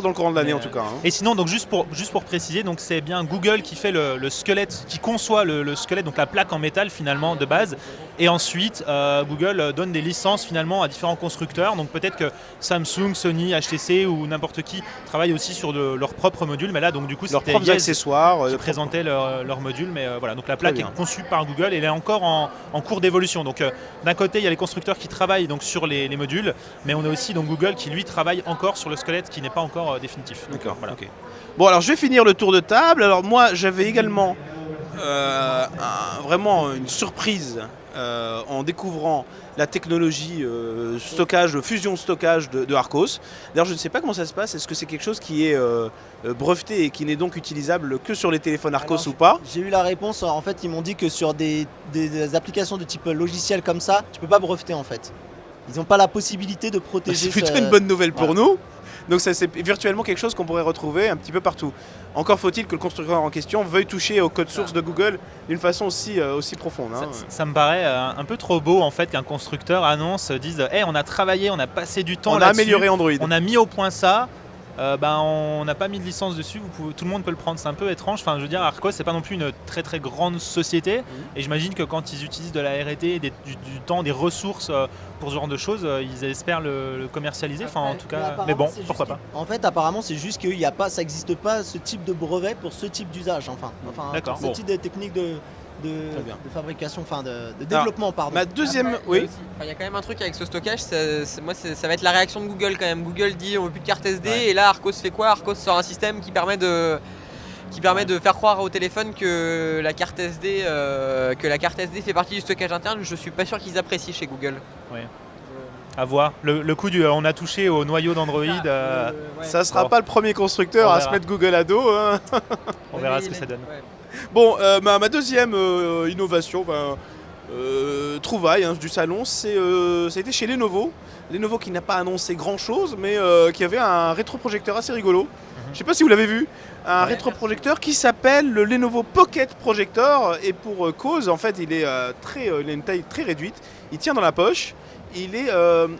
dans le courant de l'année en tout cas. Et sinon donc juste pour préciser, donc c'est bien Google qui fait le squelette, qui conçoit le squelette, donc la plaque en métal finalement de base. Et ensuite Google donne des licences finalement à différents constructeurs. Donc peut-être que Samsung, Sony, HTC ou n'importe qui travaillent aussi sur leurs propres modules. Mais là donc du coup leurs c'était propres accessoires qui présentaient leurs modules. Mais voilà, donc la plaque est conçue par Google et elle est encore en cours d'évolution. Donc d'un côté il y a les constructeurs qui travaillent donc sur les modules, mais on a aussi donc Google qui lui travaille encore sur le squelette qui n'est pas encore définitif. D'accord. Voilà. Okay. Bon alors je vais finir le tour de table. Alors moi j'avais également vraiment une surprise en découvrant la technologie stockage, fusion stockage de Archos. D'ailleurs je ne sais pas comment ça se passe, est-ce que c'est quelque chose qui est breveté et qui n'est donc utilisable que sur les téléphones Archos ou pas? J'ai eu la réponse, en fait ils m'ont dit que sur des applications de type logiciel comme ça, tu peux pas breveter en fait. Ils n'ont pas la possibilité de protéger. C'est plutôt une bonne nouvelle pour nous. Donc ça, c'est virtuellement quelque chose qu'on pourrait retrouver un petit peu partout. Encore faut-il que le constructeur en question veuille toucher au code source de Google d'une façon aussi profonde. Ça me paraît un peu trop beau en fait qu'un constructeur dise hey, on a travaillé, on a passé du temps là-dessus. On a amélioré Android. On a mis au point ça. On n'a pas mis de licence dessus, tout le monde peut le prendre, c'est un peu étrange. Enfin, je veux dire, Archos c'est pas non plus une très très grande société, et j'imagine que quand ils utilisent de la R&D, du temps, des ressources pour ce genre de choses, ils espèrent le commercialiser. Enfin, en tout cas, mais bon, pourquoi pas. En fait, apparemment, c'est juste qu'il y a pas, ça n'existe pas ce type de brevet pour ce type d'usage. D'accord. Ce type de technique de fabrication, de développement, pardon. Ma deuxième, Après, oui. Il y a quand même un truc avec ce stockage, ça va être la réaction de Google quand même. Google dit on veut plus de carte SD et là Archos fait quoi? Archos sort un système qui permet de faire croire au téléphone que la carte SD fait partie du stockage interne. Je suis pas sûr qu'ils apprécient chez Google. Ouais. À voir. Le coup on a touché au noyau d'Android. Ça sera pas le premier constructeur à se mettre Google à dos. On verra ce que ça donne. Ouais. Bon, ma deuxième innovation, trouvaille du salon, ça a été chez Lenovo. Lenovo qui n'a pas annoncé grand chose, mais qui avait un rétroprojecteur assez rigolo. Je ne sais pas si vous l'avez vu. Un rétroprojecteur qui s'appelle le Lenovo Pocket Projector, et pour cause, en fait, il a une taille très réduite. Il tient dans la poche. Il est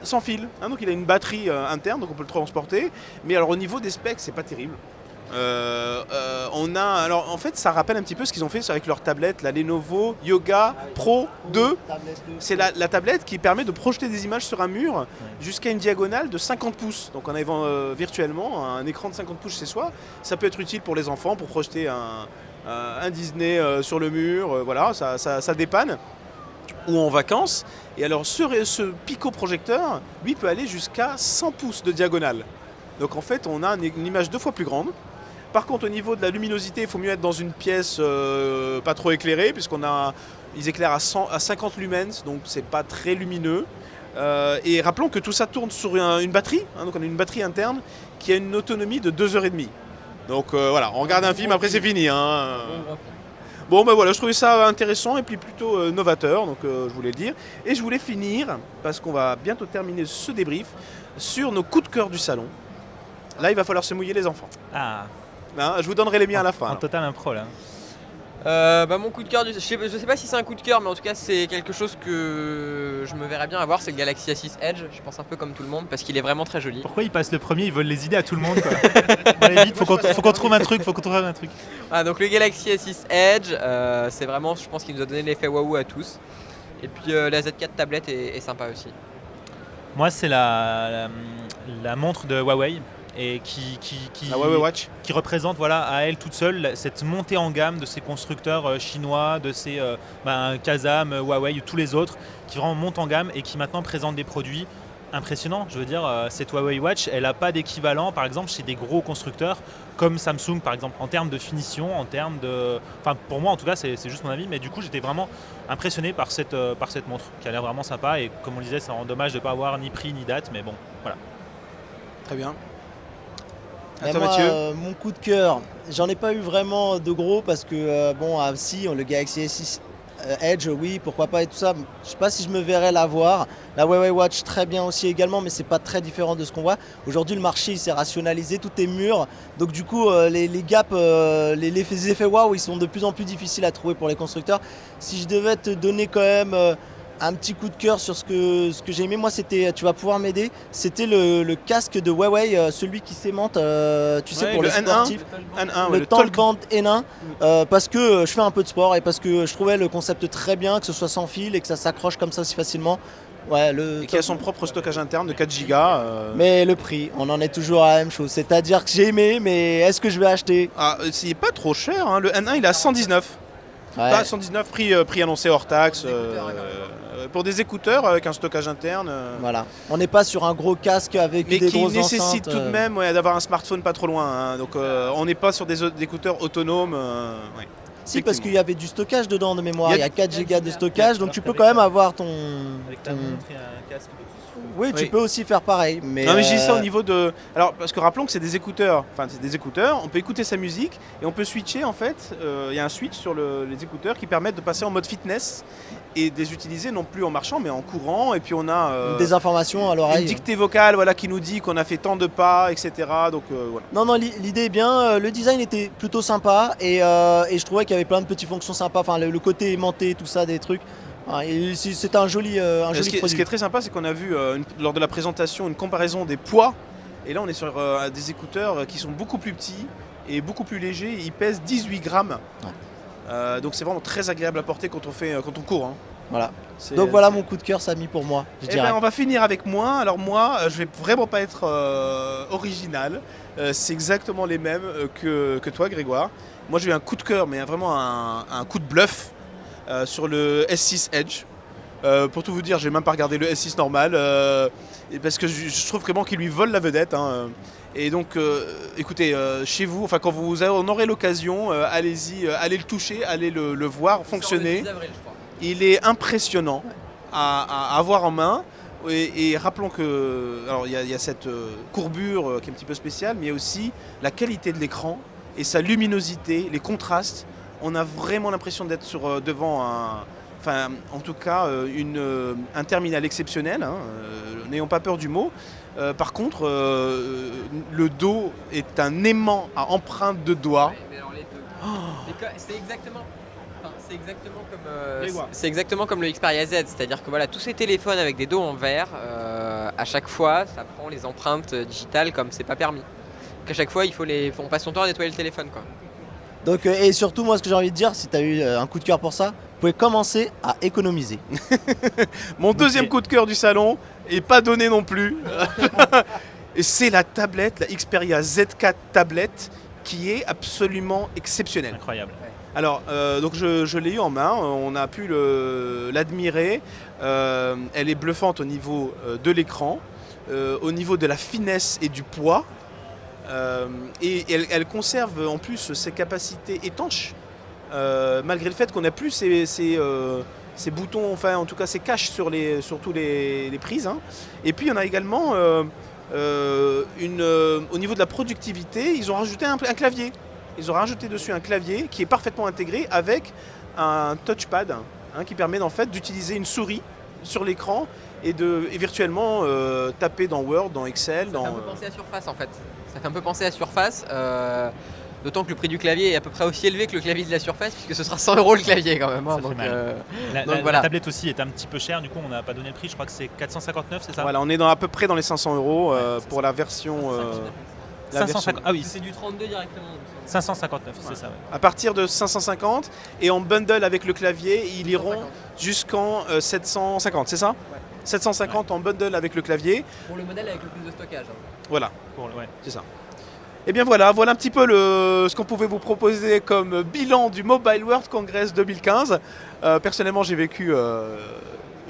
sans fil, donc il a une batterie interne, donc on peut le transporter. Mais alors au niveau des specs, c'est pas terrible. Alors en fait, ça rappelle un petit peu ce qu'ils ont fait avec leur tablette, la Lenovo Yoga Pro 2. C'est la tablette qui permet de projeter des images sur un mur jusqu'à une diagonale de 50 pouces. Donc en arrivant virtuellement un écran de 50 pouces chez soi, ça peut être utile pour les enfants pour projeter un Disney sur le mur. Voilà, ça dépanne. Ou en vacances. Et alors ce pico-projecteur, lui, peut aller jusqu'à 100 pouces de diagonale. Donc en fait, on a une image 2 fois plus grande. Par contre, au niveau de la luminosité, il faut mieux être dans une pièce pas trop éclairée, puisqu'ils éclairent à 50 lumens, donc c'est pas très lumineux. Et rappelons que tout ça tourne sur une batterie, donc on a une batterie interne qui a une autonomie de 2h30. Donc voilà, on regarde un film, après c'est fini. Bon ben voilà, je trouvais ça intéressant et puis plutôt novateur, donc je voulais le dire. Et je voulais finir, parce qu'on va bientôt terminer ce débrief, sur nos coups de cœur du salon. Là, il va falloir se mouiller les enfants. Je vous donnerai les miens à la fin. En total impro là. Mon coup de cœur, je sais pas si c'est un coup de cœur, mais en tout cas c'est quelque chose que je me verrais bien avoir, c'est le Galaxy A6 Edge. Je pense un peu comme tout le monde parce qu'il est vraiment très joli. Pourquoi ils passent le premier, ils veulent les idées à tout le monde quoi. Allez vite, faut qu'on trouve un truc, Donc le Galaxy A6 Edge, c'est vraiment, je pense qu'il nous a donné l'effet waouh à tous. Et puis la Z4 tablette est sympa aussi. Moi c'est la montre de Huawei. Et la Huawei Watch, qui représente à elle toute seule cette montée en gamme de ces constructeurs chinois, de ces Kazam, Huawei ou tous les autres qui vraiment montent en gamme et qui maintenant présentent des produits impressionnants. Je veux dire, cette Huawei Watch, elle n'a pas d'équivalent par exemple chez des gros constructeurs comme Samsung par exemple, en termes de finition, en termes de... Enfin pour moi en tout cas c'est juste mon avis, mais du coup j'étais vraiment impressionné par cette montre qui a l'air vraiment sympa et comme on le disait, ça rend dommage de ne pas avoir ni prix ni date, mais bon, voilà. Très bien. Mon coup de cœur, j'en ai pas eu vraiment de gros parce que le Galaxy S6 Edge, oui, pourquoi pas et tout ça. Je sais pas si je me verrais l'avoir. La Huawei Watch très bien aussi également, mais c'est pas très différent de ce qu'on voit. Aujourd'hui, le marché il s'est rationalisé, tout est mûr. Donc du coup, les gaps, les effets waouh, ils sont de plus en plus difficiles à trouver pour les constructeurs. Si je devais te donner quand même un petit coup de cœur sur ce que j'ai aimé, moi c'était, tu vas pouvoir m'aider, c'était le casque de Huawei, celui qui s'aimante, pour les sportifs, le Talkband N1, parce que je fais un peu de sport et parce que je trouvais le concept très bien, que ce soit sans fil et que ça s'accroche comme ça aussi facilement. Et qui a son propre stockage interne de 4 Go. Mais le prix, on en est toujours à la même chose, c'est-à-dire que j'ai aimé, mais est-ce que je vais acheter ? C'est pas trop cher, hein. Le N1 il est à 119. Pas 119 prix annoncé hors taxe. Pour des écouteurs avec un stockage interne. Voilà, on n'est pas sur un gros casque avec des grosses enceintes. Mais qui nécessite tout de même d'avoir un smartphone pas trop loin. Hein. Donc on n'est pas sur des écouteurs autonomes. Si, parce qu'il y avait du stockage dedans de mémoire. Il y a 4 Go de stockage, donc tu peux quand même avoir ton... Avec ta montre et un casque de tout. Oui, tu peux aussi faire pareil. Mais non, mais je dis ça au niveau de... Alors, parce que rappelons que c'est des écouteurs. Enfin, c'est des écouteurs. On peut écouter sa musique et on peut switcher, en fait. Il y a un switch sur les écouteurs qui permettent de passer en mode fitness et de les utiliser non plus en marchant, mais en courant. Et puis, on a... des informations à l'oreille. Une dictée vocale qui nous dit qu'on a fait tant de pas, etc. Donc, voilà. Non, l'idée est bien. Le design était plutôt sympa et je trouvais qu'il y avait plein de petites fonctions sympas. Enfin, le côté aimanté, tout ça, des trucs. C'est un joli produit. Ce qui est très sympa, c'est qu'on a vu lors de la présentation une comparaison des poids. Et là, on est sur des écouteurs qui sont beaucoup plus petits et beaucoup plus légers. Ils pèsent 18 grammes. Ouais. Donc c'est vraiment très agréable à porter quand on court. Hein. Voilà. Donc voilà mon coup de cœur, Samy, pour moi. On va finir avec moi. Alors moi, je vais vraiment pas être original. C'est exactement les mêmes que toi, Grégoire. Moi, j'ai eu un coup de cœur, mais vraiment un coup de bluff. Sur le S6 Edge. Pour tout vous dire, j'ai même pas regardé le S6 normal parce que je trouve vraiment qu'il lui vole la vedette. Hein. Et donc, écoutez, chez vous, quand vous en aurez l'occasion, allez-y, allez le toucher, allez le voir fonctionner. Il est impressionnant à avoir en main. Et rappelons que, alors il y a cette courbure qui est un petit peu spéciale, mais il y a aussi la qualité de l'écran et sa luminosité, les contrastes. On a vraiment l'impression d'être devant en tout cas, un terminal exceptionnel. Hein, n'ayons pas peur du mot. Par contre, le dos est un aimant à empreinte de doigts. Ouais, mais alors les deux. C'est exactement comme le Xperia Z, c'est-à-dire que tous ces téléphones avec des dos en verre, à chaque fois, ça prend les empreintes digitales comme c'est pas permis. qu'à chaque fois on passe son temps à nettoyer le téléphone quoi. Donc, et surtout, moi, ce que j'ai envie de dire, si tu as eu un coup de cœur pour ça, vous pouvez commencer à économiser. Mon deuxième coup de cœur du salon, et pas donné non plus, et c'est la tablette, la Xperia Z4 tablette, qui est absolument exceptionnelle. Incroyable. Alors, donc je l'ai eu en main, on a pu l'admirer. Elle est bluffante au niveau de l'écran, au niveau de la finesse et du poids. Et elle conserve en plus ses capacités étanches, malgré le fait qu'on n'a plus ces boutons, enfin en tout cas ces caches sur tous les prises. Hein. Et puis on a également, au niveau de la productivité, ils ont rajouté un clavier. Ils ont rajouté dessus un clavier qui est parfaitement intégré avec un touchpad qui permet en fait d'utiliser une souris sur l'écran et virtuellement taper dans Word, dans Excel. Ça fait un peu penser à Surface en fait. Ça fait un peu penser à Surface, d'autant que le prix du clavier est à peu près aussi élevé que le clavier de la Surface puisque ce sera 100 € le clavier quand même. Hein, donc, la tablette aussi est un petit peu chère, du coup on n'a pas donné le prix, je crois que c'est 459, c'est ça? Voilà, on est à peu près dans les 500 € pour la version... 550, ah oui, c'est du 32 directement. 559, c'est ça. Ouais. À partir de 550 et en bundle avec le clavier, ils iront jusqu'en 750, c'est ça? Ouais. 750 en bundle avec le clavier. Pour le modèle avec le plus de stockage. Voilà, Ouais. c'est ça. Et bien voilà un petit peu ce qu'on pouvait vous proposer comme bilan du Mobile World Congress 2015. Personnellement, j'ai vécu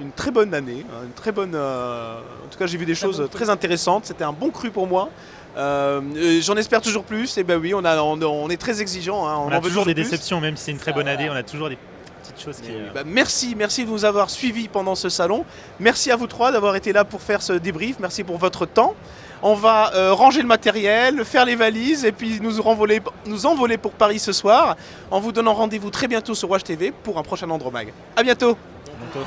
une très bonne année, une très bonne. En tout cas, j'ai vu des choses très intéressantes. C'était un bon cru pour moi. J'en espère toujours plus. Et ben oui, on est très exigeant. Hein, On a en veut toujours des plus. déceptions, même si c'est une très bonne année, on a toujours des petites choses qui. Merci de nous avoir suivis pendant ce salon. Merci à vous trois d'avoir été là pour faire ce débrief. Merci pour votre temps. On va ranger le matériel, faire les valises et puis nous envoler pour Paris ce soir en vous donnant rendez-vous très bientôt sur Watch TV pour un prochain Andromag. A bientôt. Bientôt.